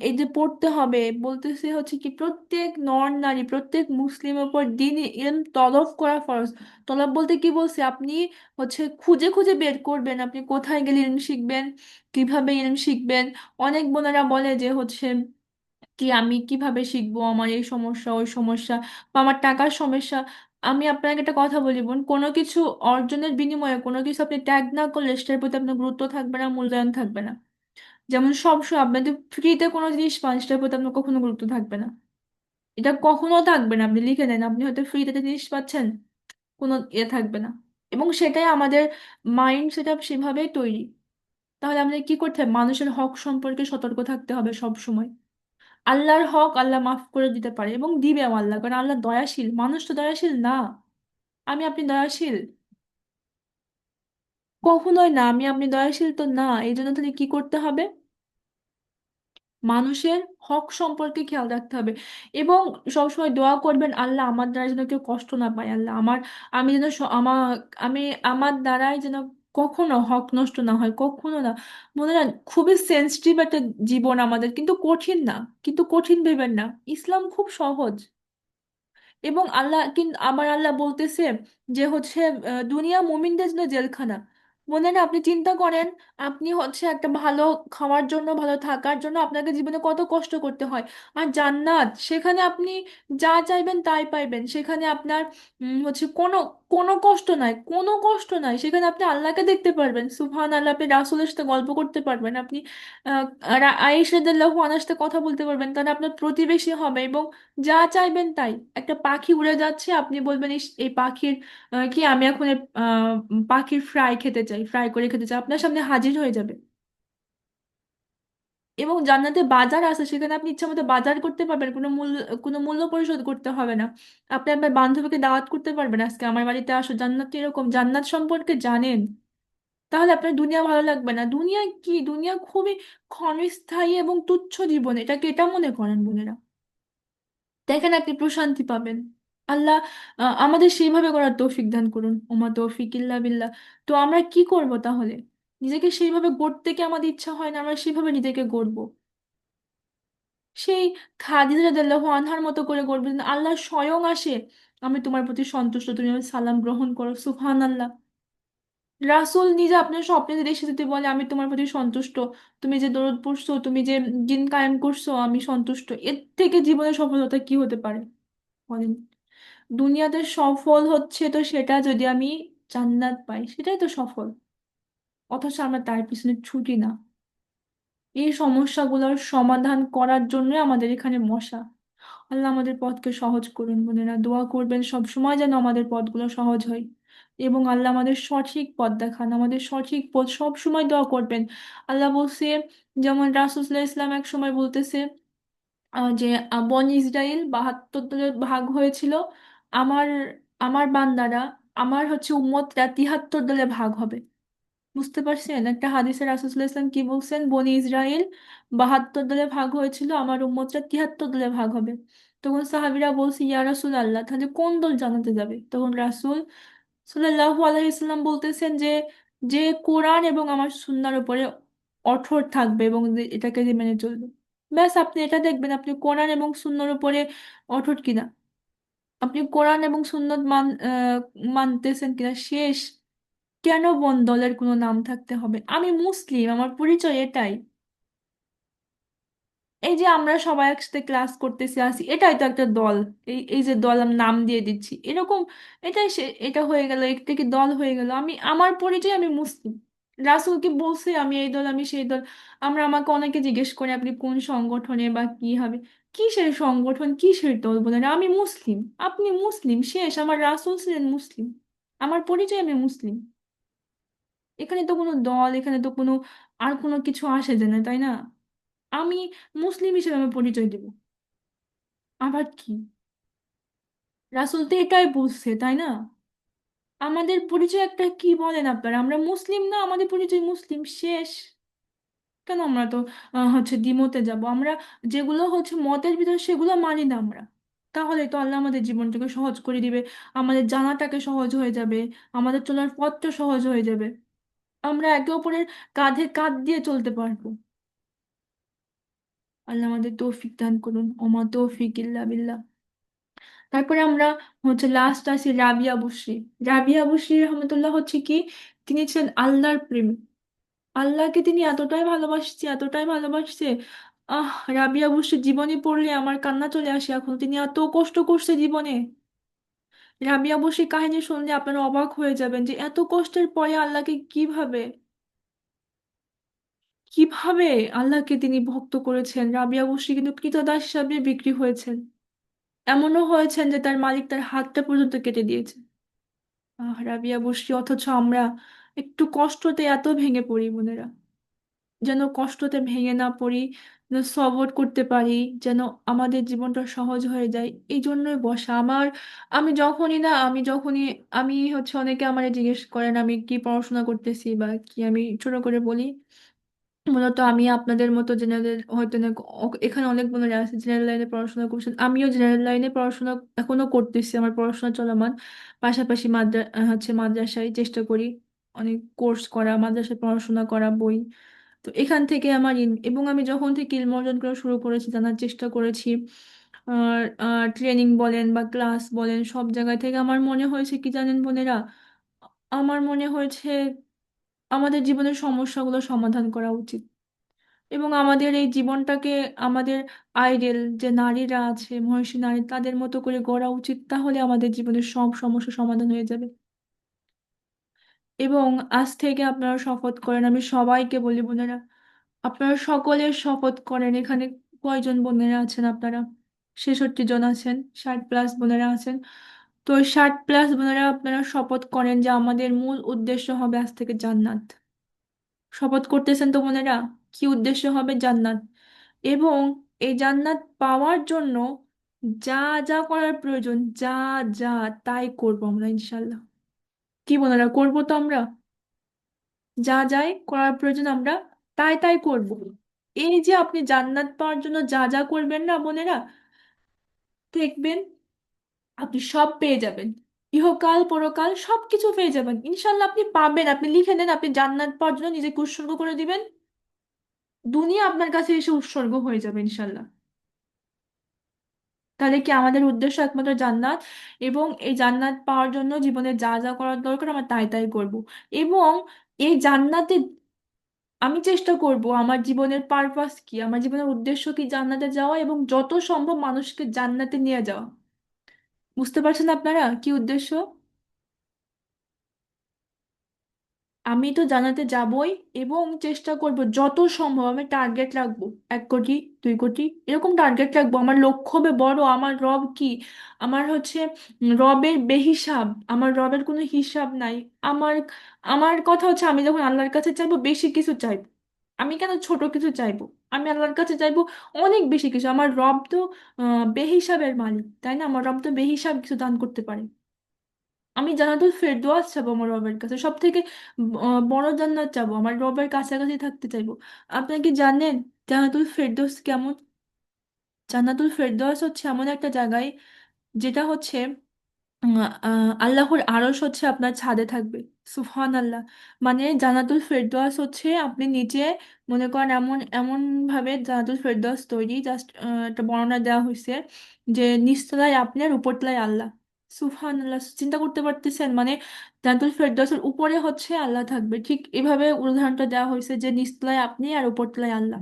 এই যে পড়তে হবে, বলতেছে হচ্ছে কি প্রত্যেক নর নারী প্রত্যেক মুসলিমের উপর দিন ইলম তলব করা ফরজ। তলব বলতে কি বলছে, আপনি হচ্ছে খুঁজে খুঁজে বের করবেন আপনি কোথায় গেলে ইলম শিখবেন, কিভাবে ইলম শিখবেন। অনেক বোনেরা বলে যে হচ্ছে কি আমি কিভাবে শিখবো, আমার এই সমস্যা ওই সমস্যা বা আমার টাকার সমস্যা। আমি আপনাকে একটা কথা বলি বোন, কোনো কিছু অর্জনের বিনিময়ে কোনো কিছু আপনি ত্যাগ না করলে সেটার প্রতি আপনার গুরুত্ব থাকবে না, মূল্যায়ন থাকবে না। যেমন সবসময় আপনি যদি ফ্রিতে কোনো জিনিস পান সেটার প্রতি আপনার কখনো গুরুত্ব থাকবে না, এটা কখনো থাকবে না। আপনি লিখে নেন, আপনি হয়তো ফ্রিতে একটা জিনিস পাচ্ছেন, কোনো ইয়ে থাকবে না। এবং সেটাই আমাদের মাইন্ড সেট আপ সেভাবেই তৈরি। তাহলে আমাদের কি করতে হবে, মানুষের হক সম্পর্কে সতর্ক থাকতে হবে সব সময়। আল্লাহর হক আল্লাহ মাফ করে দিতে পারে এবং দিবেও আল্লাহ, কারণ আল্লাহ দয়াশীল, মানুষ তো দয়াশীল না। আমি আপনি দয়াশীল? কখনোই না। আমি আপনি দয়াশীল তো না, এই জন্য তাহলে কি করতে হবে, মানুষের হক সম্পর্কে খেয়াল রাখতে হবে। এবং সবসময় দোয়া করবেন আল্লাহ আমার দ্বারা যেন কেউ কষ্ট না পায়, আল্লাহ আমার, আমি যেন আমি আমার দ্বারাই যেন কখনো হক নষ্ট না হয়, কখনো না। মনে না, খুবই সেন্সিটিভ একটা জীবন আমাদের, কিন্তু কঠিন না, কিন্তু কঠিন ভেবেন না, ইসলাম খুব সহজ। এবং আল্লাহ কিন্তু আমার আল্লাহ বলতেছে যে হচ্ছে দুনিয়া মুমিনদের জন্য জেলখানা। মনে না, আপনি চিন্তা করেন, আপনি হচ্ছে একটা ভালো খাওয়ার জন্য ভালো থাকার জন্য আপনাকে জীবনে কত কষ্ট করতে হয়। আর জান্নাত, সেখানে আপনি যা চাইবেন তাই পাইবেন, সেখানে আপনার হচ্ছে কোনো কোনো কষ্ট নাই, কোনো কষ্ট নাই, সেখানে আপনি আল্লাহকে দেখতে পারবেন, সুবহান আল্লাহ, আপনি রাসূলের সাথে গল্প করতে পারবেন, আপনি আয়েশা রাদিয়াল্লাহু আনহার সাথে কথা বলতে পারবেন, কারণ আপনার প্রতিবেশী হবে। এবং যা চাইবেন তাই, একটা পাখি উড়ে যাচ্ছে, আপনি বলবেন "ইস, এই পাখির কি আমি এখন পাখির ফ্রাই খেতে চাই, ফ্রাই করে খেতে চাই", আপনার সামনে হাজির হয়ে যাবে। এবং জান্নাতে বাজার আছে, সেখানে আপনি ইচ্ছা মতো বাজার করতে পারবেন, কোনো মূল্য পরিশোধ করতে হবে না। আপনি আপনার বান্ধবীকে দাওয়াত করতে পারবেন, আজকে আমার বাড়িতে আসো, জান্নাত তো এরকম, জান্নাত সম্পর্কে জানেন। তাহলে আপনার দুনিয়া ভালো লাগবে না? দুনিয়া কি, দুনিয়া খুবই ক্ষণস্থায়ী এবং তুচ্ছ জীবন, এটাকে এটা মনে করেন বোনেরা? দেখেন আপনি প্রশান্তি পাবেন। আল্লাহ আমাদের সেইভাবে করার তৌফিক দান করুন, ওমা তৌফিক ইল্লা বিল্লাহ। তো আমরা কি করব তাহলে? নিজেকে সেইভাবে গড়তে কি আমাদের ইচ্ছা হয় না আমরা সেভাবে নিজেকে গড়বো? সেই খাদিজা রাদিয়াল্লাহু আনহার মতো করে গড়বেন, আল্লাহ স্বয়ং আসে, আমি তোমার প্রতি সন্তুষ্ট, তুমি আমার সালাম গ্রহণ করো, সুবহানাল্লাহ। রাসূল নিজে আপনার স্বপ্নে এসে যদি বলে আমি তোমার প্রতি সন্তুষ্ট, তুমি যে দরুদ পড়ছো, তুমি যে দিন কায়েম করছো, আমি সন্তুষ্ট, এর থেকে জীবনের সফলতা কি হতে পারে বলেন? দুনিয়াতে সফল হচ্ছে তো সেটা যদি আমি জান্নাত পাই, সেটাই তো সফল। অথচ আমরা তার পিছনে ছুটি না। এই সমস্যাগুলোর সমাধান করার জন্য আমাদের এখানে মশা। আল্লাহ আমাদের পথকে সহজ করুন, বোনেরা দোয়া করবেন সব সময় যেন আমাদের পথগুলো সহজ হয়। এবং আল্লাহ আমাদের সঠিক পথ দেখান, আমাদের সঠিক পথ সব সময় দোয়া করবেন। আল্লাহ বলছে, যেমন রাসূলুল্লাহ ইসলাম এক সময় বলতেছে যে বনি ইসরাইল 72 দলে ভাগ হয়েছিল, আমার আমার বান্দারা, আমার হচ্ছে উম্মতরা 73 দলে ভাগ হবে। বুঝতে পারছেন একটা হাদিসে রাসূলুল্লাহ ইসলাম কি বলছেন? বনি ইসরাইল 72 দলে ভাগ হয়েছিল, আমার উম্মতরা 73 দলে ভাগ হবে। তখন সাহাবীরা বলছে, ইয়া রাসূল আল্লাহ, তাহলে কোন দল জান্নাতে যাবে? তখন রাসূল সাল্লাল্লাহু আলাইহি সাল্লাম বলতেছেন যে, যে কোরআন এবং আমার সুন্নাহর উপরে অঠর থাকবে এবং এটাকে যে মেনে চলবে। ব্যাস, আপনি এটা দেখবেন আপনি কোরআন এবং সুন্নাহর উপরে অঠর কিনা, আপনি কোরআন এবং সুন্নাত মানতেছেন কিনা, শেষ। কেন বন দলের কোনো নাম থাকতে হবে? আমি মুসলিম, আমার পরিচয় এটাই। এই যে আমরা সবাই একসাথে ক্লাস করতেছি আসি, এটাই তো একটা দল। এই এই যে দল আমি নাম দিয়ে দিচ্ছি এরকম, এটাই সে, এটা হয়ে গেল, এটা কি দল হয়ে গেল? আমি আমার পরিচয় আমি মুসলিম। রাসূল কি বলছে আমি এই দল আমি সেই দল? আমরা, আমাকে অনেকে জিজ্ঞেস করে আপনি কোন সংগঠনে বা কি হবে, কিসের সংগঠন কিসের দল? বলেন আমি মুসলিম। আপনি মুসলিম, শেষ। আমার রাসূল ছিলেন মুসলিম, আমার পরিচয় আমি মুসলিম। এখানে তো কোনো দল, এখানে তো কোনো আর কোনো কিছু আসে যায় না, তাই না? আমি মুসলিম হিসেবে আমি পরিচয় দেব, আবার কি? রাসূল তো এটাই বলছে, তাই না? আমাদের পরিচয় একটা কি বলেন আপনারা? আমরা মুসলিম না, আমাদের পরিচয় মুসলিম, শেষ। কেন আমরা তো হচ্ছে দ্বিমতে যাব? আমরা যেগুলো হচ্ছে মতের ভিতরে সেগুলো মানি না আমরা। তাহলে তো আল্লাহ আমাদের জীবনটাকে সহজ করে দিবে, আমাদের জানাটাকে সহজ হয়ে যাবে, আমাদের চলার পথটা সহজ হয়ে যাবে। আমরা একে অপরের কাঁধে কাঁধ দিয়ে চলতে পারবো। আল্লাহ আমাদের তৌফিক দান করুন, ওমা তৌফিক ইল্লা বিল্লাহ। তারপরে আমরা হচ্ছে লাস্ট আছি রাবিয়া বসরি। রাবিয়া বসরি রহমতুল্লাহ হচ্ছে কি, তিনি ছিলেন আল্লাহর প্রেমী। আল্লাহকে তিনি এতটাই ভালোবাসছে, এতটাই ভালোবাসছে। আহ, রাবিয়া বসরির জীবনী পড়লে আমার কান্না চলে আসে। এখন তিনি এত কষ্ট করছে জীবনে। রাবিয়া বসরির কাহিনী শুনলে আপনারা অবাক হয়ে যাবেন যে এত কষ্টের পরে আল্লাহকে কিভাবে, কিভাবে আল্লাহকে তিনি ভক্ত করেছেন। রাবিয়া বসরি কিন্তু ক্রীতদাস হিসাবে বিক্রি হয়েছেন। এমনও হয়েছেন যে তার মালিক তার হাতটা পর্যন্ত কেটে দিয়েছে। রাবিয়া বসরি, অথচ আমরা একটু কষ্টতে এত ভেঙে পড়ি বোনেরা। যেন কষ্টতে ভেঙে না পড়ি, যেন সবর করতে পারি, যেন আমাদের জীবনটা সহজ হয়ে যায়। এই জন্যই বসা আমার। আমি যখনই আমি হচ্ছে, অনেকে আমার জিজ্ঞেস করেন আমি কি পড়াশোনা করতেছি বা কি, আমি ছোট করে বলি, মূলত আমি আপনাদের মতো জেনারেল হয়তো না, এখানে অনেক বোনেরা আছে জেনারেল লাইনে পড়াশোনা করছেন, আমিও জেনারেল লাইনে পড়াশোনা এখনো করতেছি, আমার পড়াশোনা চলমান। পাশাপাশি হচ্ছে মাদ্রাসায় চেষ্টা করি অনেক কোর্স করা, মাদ্রাসায় পড়াশোনা করা, বই। তো এখান থেকে আমার এবং আমি যখন থেকে ইলম অর্জন করা শুরু করেছি, জানার চেষ্টা করেছি, ট্রেনিং বলেন বা ক্লাস বলেন, সব জায়গায় থেকে আমার মনে হয়েছে কি জানেন বোনেরা, আমার মনে হয়েছে আমাদের জীবনের সমস্যাগুলো সমাধান করা উচিত। এবং আমাদের এই জীবনটাকে আমাদের আইডেল যে নারীরা আছে, মহিষী নারী, তাদের মতো করে গড়া উচিত। তাহলে আমাদের জীবনের সব সমস্যা সমাধান হয়ে যাবে। এবং আজ থেকে আপনারা শপথ করেন, আমি সবাইকে বলি বোনেরা, আপনারা সকলের শপথ করেন। এখানে কয়জন বোনেরা আছেন আপনারা? 66 জন আছেন, 60+ বোনেরা আছেন। তো 60+ বোনেরা আপনারা শপথ করেন যে আমাদের মূল উদ্দেশ্য হবে আজ থেকে জান্নাত। শপথ করতেছেন তো বোনেরা? কি উদ্দেশ্য হবে? জান্নাত। এবং এই জান্নাত পাওয়ার জন্য যা যা করার প্রয়োজন, যা যা তাই করবো আমরা ইনশাল্লাহ। কি বোনেরা, করবো তো আমরা? যা যাই করার প্রয়োজন আমরা তাই তাই করব। এই যে আপনি জান্নাত পাওয়ার জন্য যা যা করবেন না বোনেরা, দেখবেন আপনি সব পেয়ে যাবেন। ইহকাল পরকাল সবকিছু পেয়ে যাবেন ইনশাল্লাহ, আপনি পাবেন। আপনি লিখে নেন, আপনি জান্নাত পাওয়ার জন্য নিজেকে উৎসর্গ করে দিবেন, দুনিয়া আপনার কাছে এসে উৎসর্গ হয়ে যাবে ইনশাল্লাহ। তাহলে কি আমাদের উদ্দেশ্য একমাত্র জান্নাত, এবং এই জান্নাত পাওয়ার জন্য জীবনে যা যা করার দরকার আমরা তাই তাই করব। এবং এই জান্নাতে আমি চেষ্টা করব, আমার জীবনের পারপাস কি, আমার জীবনের উদ্দেশ্য কি জান্নাতে যাওয়া, এবং যত সম্ভব মানুষকে জান্নাতে নিয়ে যাওয়া। বুঝতে পারছেন আপনারা কি উদ্দেশ্য? আমি তো জানাতে যাবই, এবং চেষ্টা করব যত সম্ভব, আমি টার্গেট রাখবো 1 কোটি, 2 কোটি, এরকম টার্গেট রাখবো। আমার লক্ষ্য হবে বড়। আমার রব কি, আমার হচ্ছে রবের বেহিসাব, আমার রবের কোনো হিসাব নাই। আমার আমার কথা হচ্ছে, আমি যখন আল্লাহর কাছে চাইবো বেশি কিছু চাইবো, আমি কেন ছোট কিছু চাইবো? আমি আল্লাহর কাছে চাইবো অনেক বেশি কিছু। আমার রব তো বেহিসাবের মালিক, তাই না? আমার রব তো বেহিসাব কিছু দান করতে পারে। আমি জান্নাতুল ফেরদৌস চাবো আমার রবের কাছে, সব থেকে বড় জান্নাত চাবো, আমার রবের কাছাকাছি থাকতে চাইবো। আপনারা কি জানেন জান্নাতুল ফেরদৌস কেমন? জান্নাতুল ফেরদৌস হচ্ছে এমন একটা জায়গায়, যেটা হচ্ছে আল্লাহর আরশ হচ্ছে আপনার ছাদে থাকবে। সুবহান আল্লাহ। মানে জান্নাতুল ফেরদৌস হচ্ছে আপনি নিচে, মনে করেন এমন এমন ভাবে জান্নাতুল ফেরদৌস তৈরি, জাস্ট একটা বর্ণনা দেওয়া হয়েছে যে নিচতলায় আপনি আর উপরতলায় আল্লাহ। সুবহান আল্লাহ, চিন্তা করতে পারতেছেন? মানে জান্নাতুল ফেরদৌসের উপরে হচ্ছে আল্লাহ থাকবে, ঠিক এভাবে উদাহরণটা দেওয়া হয়েছে যে নিচতলায় আপনি আর উপরতলায় আল্লাহ।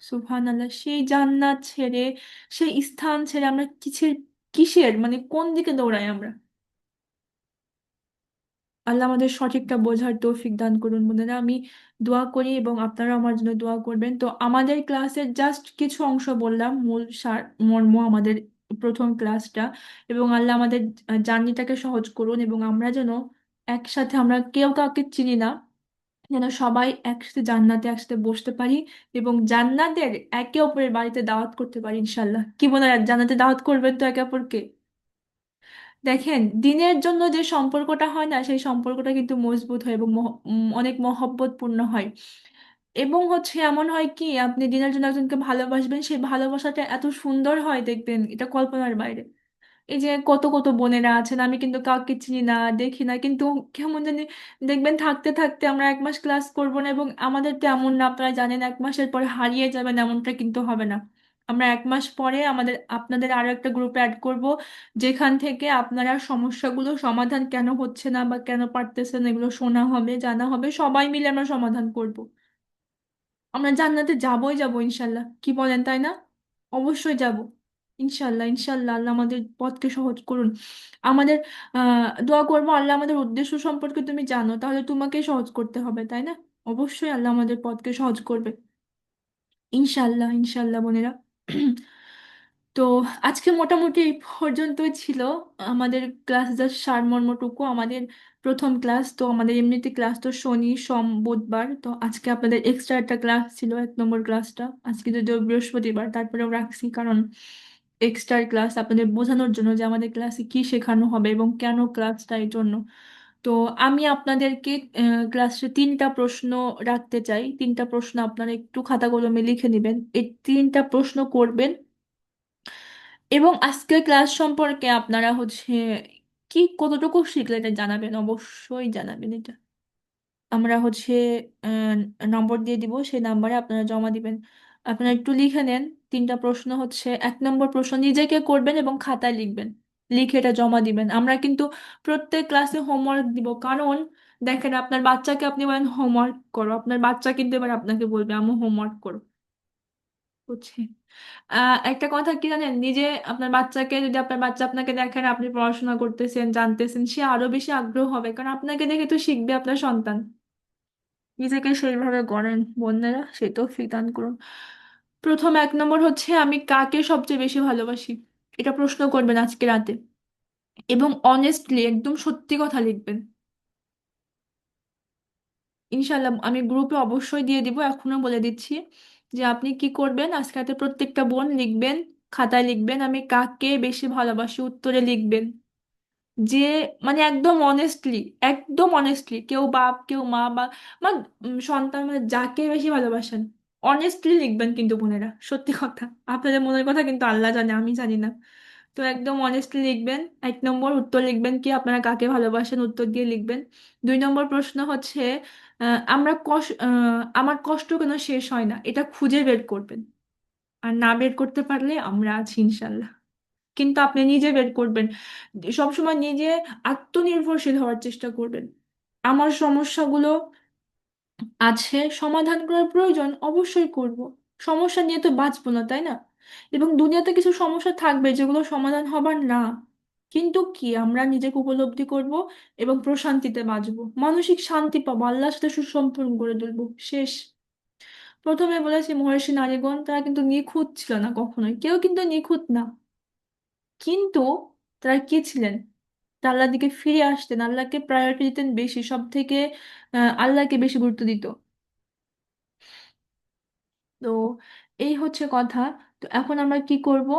সুবহান আল্লাহ। সেই জান্নাত ছেড়ে, সেই স্থান ছেড়ে আমরা কিসের, কিসের মানে কোন দিকে দৌড়াই আমরা? আল্লাহ আমাদের সঠিকটা বোঝার তৌফিক দান করুন বোনেরা। আমি দোয়া করি এবং আপনারা আমার জন্য দোয়া করবেন। তো আমাদের ক্লাসের জাস্ট কিছু অংশ বললাম, মূল সার মর্ম আমাদের প্রথম ক্লাসটা। এবং আল্লাহ আমাদের জার্নিটাকে সহজ করুন, এবং আমরা যেন একসাথে, আমরা কেউ কাউকে চিনি না, যেন সবাই একসাথে জান্নাতে একসাথে বসতে পারি, এবং জান্নাতের একে অপরের বাড়িতে দাওয়াত করতে পারি ইনশাল্লাহ। কি বলে, জান্নাতে দাওয়াত করবেন তো একে অপরকে? দেখেন, দিনের জন্য যে সম্পর্কটা হয় না, সেই সম্পর্কটা কিন্তু মজবুত হয় এবং অনেক মহব্বতপূর্ণ হয়। এবং হচ্ছে এমন হয় কি, আপনি দিনের জন্য একজনকে ভালোবাসবেন, সেই ভালোবাসাটা এত সুন্দর হয় দেখবেন, এটা কল্পনার বাইরে। এই যে কত কত বোনেরা আছেন, আমি কিন্তু কাউকে চিনি না, দেখি না, কিন্তু কেমন জানি দেখবেন থাকতে থাকতে আমরা 1 মাস ক্লাস করব না, এবং আমাদের তো এমন না, আপনারা জানেন 1 মাসের পরে হারিয়ে যাবেন এমনটা কিন্তু হবে না। আমরা 1 মাস পরে আপনাদের আরো একটা গ্রুপে অ্যাড করব, যেখান থেকে আপনারা সমস্যাগুলো সমাধান কেন হচ্ছে না বা কেন পারতেছেন এগুলো শোনা হবে, জানা হবে, সবাই মিলে আমরা সমাধান করব। আমরা জান্নাতে যাবোই যাবো ইনশাল্লাহ, কি বলেন তাই না? অবশ্যই যাব। ইনশাল্লাহ, ইনশাল্লাহ। আল্লাহ আমাদের পথকে সহজ করুন। আমাদের দোয়া করবো, আল্লাহ আমাদের উদ্দেশ্য সম্পর্কে তুমি জানো, তাহলে তোমাকে সহজ করতে হবে, তাই না? অবশ্যই আল্লাহ আমাদের পথকে সহজ করবে। ইনশাল্লাহ, ইনশাল্লাহ বোনেরা। তো আজকে মোটামুটি এই পর্যন্তই ছিল আমাদের ক্লাস, জাস্ট সারমর্মটুকু। আমাদের প্রথম ক্লাস তো, আমাদের এমনিতে ক্লাস তো শনি সোম বুধবার, তো আজকে আপনাদের এক্সট্রা একটা ক্লাস ছিল, 1 নম্বর ক্লাসটা। আজকে যদিও বৃহস্পতিবার, তারপরেও রাখছি, কারণ এক্সট্রা ক্লাস আপনাদের বোঝানোর জন্য যে আমাদের ক্লাসে কি শেখানো হবে এবং কেন ক্লাসটা, এই জন্য। তো আমি আপনাদেরকে ক্লাসে 3টা প্রশ্ন রাখতে চাই। 3টা প্রশ্ন আপনারা একটু খাতা কলমে লিখে নেবেন, এই 3টা প্রশ্ন করবেন। এবং আজকের ক্লাস সম্পর্কে আপনারা হচ্ছে কি কতটুকু শিখলে এটা জানাবেন, অবশ্যই জানাবেন এটা। আমরা হচ্ছে নম্বর দিয়ে দিব, সেই নাম্বারে আপনারা জমা দিবেন। আপনারা একটু লিখে নেন। 3টা প্রশ্ন হচ্ছে, 1 নম্বর প্রশ্ন নিজেকে করবেন এবং খাতায় লিখবেন, লিখে এটা জমা দিবেন। আমরা কিন্তু প্রত্যেক ক্লাসে হোমওয়ার্ক দিব, কারণ দেখেন, আপনার বাচ্চাকে আপনি বলেন হোমওয়ার্ক করো, আপনার বাচ্চা কিন্তু এবার আপনাকে বলবে আমি হোমওয়ার্ক করো। বুঝছি। একটা কথা কি জানেন, নিজে আপনার বাচ্চাকে, যদি আপনার বাচ্চা আপনাকে দেখেন আপনি পড়াশোনা করতেছেন, জানতেছেন, সে আরো বেশি আগ্রহ হবে, কারণ আপনাকে দেখে তো শিখবে আপনার সন্তান। নিজেকে সেইভাবে গড়েন বোনেরা, সে তৌফিক দান করুন। প্রথম 1 নম্বর হচ্ছে, আমি কাকে সবচেয়ে বেশি ভালোবাসি, এটা প্রশ্ন করবেন আজকে রাতে, এবং অনেস্টলি একদম সত্যি কথা লিখবেন। ইনশাল্লাহ আমি গ্রুপে অবশ্যই দিয়ে দিব, এখনো বলে দিচ্ছি যে আপনি কি করবেন, আজকে রাতে প্রত্যেকটা বোন লিখবেন, খাতায় লিখবেন আমি কাকে বেশি ভালোবাসি, উত্তরে লিখবেন যে, মানে একদম অনেস্টলি, একদম অনেস্টলি, কেউ বাপ কেউ মা বা মানে সন্তান, মানে যাকে বেশি ভালোবাসেন অনেস্টলি লিখবেন, কিন্তু বোনেরা সত্যি কথা, আপনাদের মনের কথা কিন্তু আল্লাহ জানে, আমি জানি না। তো একদম অনেস্টলি লিখবেন। 1 নম্বর উত্তর লিখবেন কি আপনারা কাকে ভালোবাসেন, উত্তর দিয়ে লিখবেন। 2 নম্বর প্রশ্ন হচ্ছে, আমার কষ্ট কেন শেষ হয় না, এটা খুঁজে বের করবেন। আর না বের করতে পারলে আমরা আছি ইনশাল্লাহ। কিন্তু আপনি নিজে বের করবেন। সবসময় নিজে আত্মনির্ভরশীল হওয়ার চেষ্টা করবেন। আমার সমস্যাগুলো আছে, সমাধান করার প্রয়োজন, অবশ্যই করব। সমস্যা নিয়ে তো বাঁচবো না, তাই না? এবং দুনিয়াতে কিছু সমস্যা থাকবে যেগুলো সমাধান হবার না, কিন্তু কি আমরা নিজেকে উপলব্ধি করব এবং প্রশান্তিতে বাঁচবো, মানসিক শান্তি পাবো, আল্লাহর সাথে সুসম্পর্ক গড়ে তুলবো। শেষ। প্রথমে বলেছি মহর্ষি নারীগণ তারা কিন্তু নিখুঁত ছিল না, কখনোই কেউ কিন্তু নিখুঁত না। কিন্তু তারা কি ছিলেন? তারা আল্লাহর দিকে ফিরে আসতেন, আল্লাহকে প্রায়োরিটি দিতেন বেশি, সব থেকে আল্লাহকে বেশি গুরুত্ব দিত। তো এই হচ্ছে কথা। তো এখন আমরা কি করব?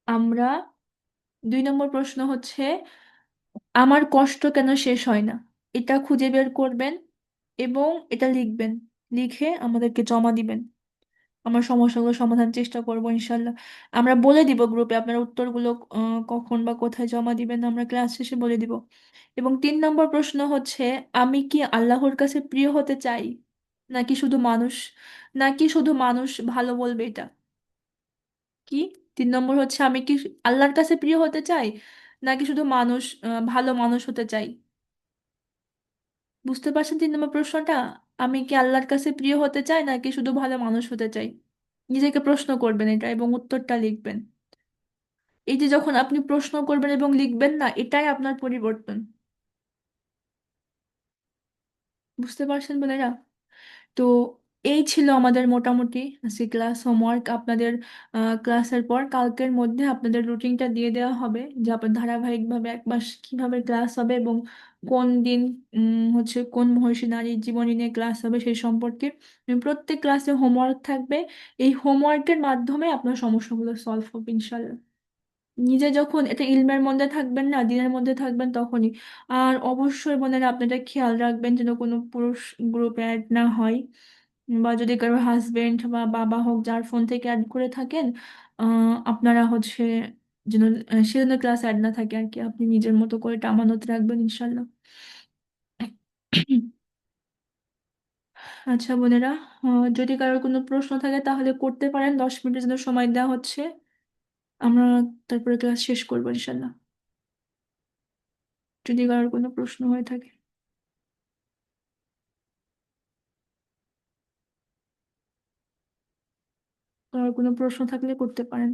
আমরা 2 নম্বর প্রশ্ন হচ্ছে, আমার কষ্ট কেন শেষ হয় না, এটা খুঁজে বের করবেন এবং এটা লিখবেন। লিখে আমাদেরকে জমা দিবেন। আমার সমস্যাগুলো সমাধান চেষ্টা করবো ইনশাল্লাহ। আমরা বলে দিব গ্রুপে আপনার উত্তরগুলো কখন বা কোথায় জমা দিবেন, আমরা ক্লাস শেষে বলে দিব। এবং 3 নম্বর প্রশ্ন হচ্ছে, আমি কি আল্লাহর কাছে প্রিয় হতে চাই, নাকি শুধু মানুষ নাকি শুধু মানুষ ভালো বলবে এটা? কি? 3 নম্বর হচ্ছে, আমি কি আল্লাহর কাছে প্রিয় হতে চাই, নাকি শুধু মানুষ ভালো মানুষ হতে চাই? বুঝতে পারছেন 3 নম্বর প্রশ্নটা? আমি কি আল্লাহর কাছে প্রিয় হতে চাই, নাকি শুধু ভালো মানুষ হতে চাই? নিজেকে প্রশ্ন করবেন এটা এবং উত্তরটা লিখবেন। এই যে যখন আপনি প্রশ্ন করবেন এবং লিখবেন না, এটাই আপনার পরিবর্তন। বুঝতে পারছেন বোনেরা? তো এই ছিল আমাদের মোটামুটি আজকে ক্লাস হোমওয়ার্ক। আপনাদের ক্লাসের পর কালকের মধ্যে আপনাদের রুটিনটা দিয়ে দেওয়া হবে, যে আপনার ধারাবাহিকভাবে 1 মাস কিভাবে ক্লাস হবে এবং কোন দিন হচ্ছে কোন মহর্ষি নারীর জীবনী নিয়ে ক্লাস হবে সেই সম্পর্কে। প্রত্যেক ক্লাসে হোমওয়ার্ক থাকবে। এই হোমওয়ার্কের মাধ্যমে আপনার সমস্যাগুলো সলভ হবে ইনশাল্লাহ। নিজে যখন এটা ইলমের মধ্যে থাকবেন না, দিনের মধ্যে থাকবেন, তখনই। আর অবশ্যই বোনেরা আপনারা খেয়াল রাখবেন যেন কোনো পুরুষ গ্রুপে অ্যাড না হয়, বা যদি কারো হাজবেন্ড বা বাবা হোক যার ফোন থেকে অ্যাড করে থাকেন, আপনারা হচ্ছে যেন সে যেন ক্লাস অ্যাড না থাকে আর কি। আপনি নিজের মতো করে এটা আমানত রাখবেন ইনশাল্লাহ। আচ্ছা বোনেরা, যদি কারোর কোনো প্রশ্ন থাকে তাহলে করতে পারেন, 10 মিনিটের জন্য সময় দেওয়া হচ্ছে। আমরা তারপরে ক্লাস শেষ করবো ইনশাল্লাহ, যদি কারোর কোনো প্রশ্ন হয়ে থাকে। কারোর কোনো প্রশ্ন থাকলে করতে পারেন।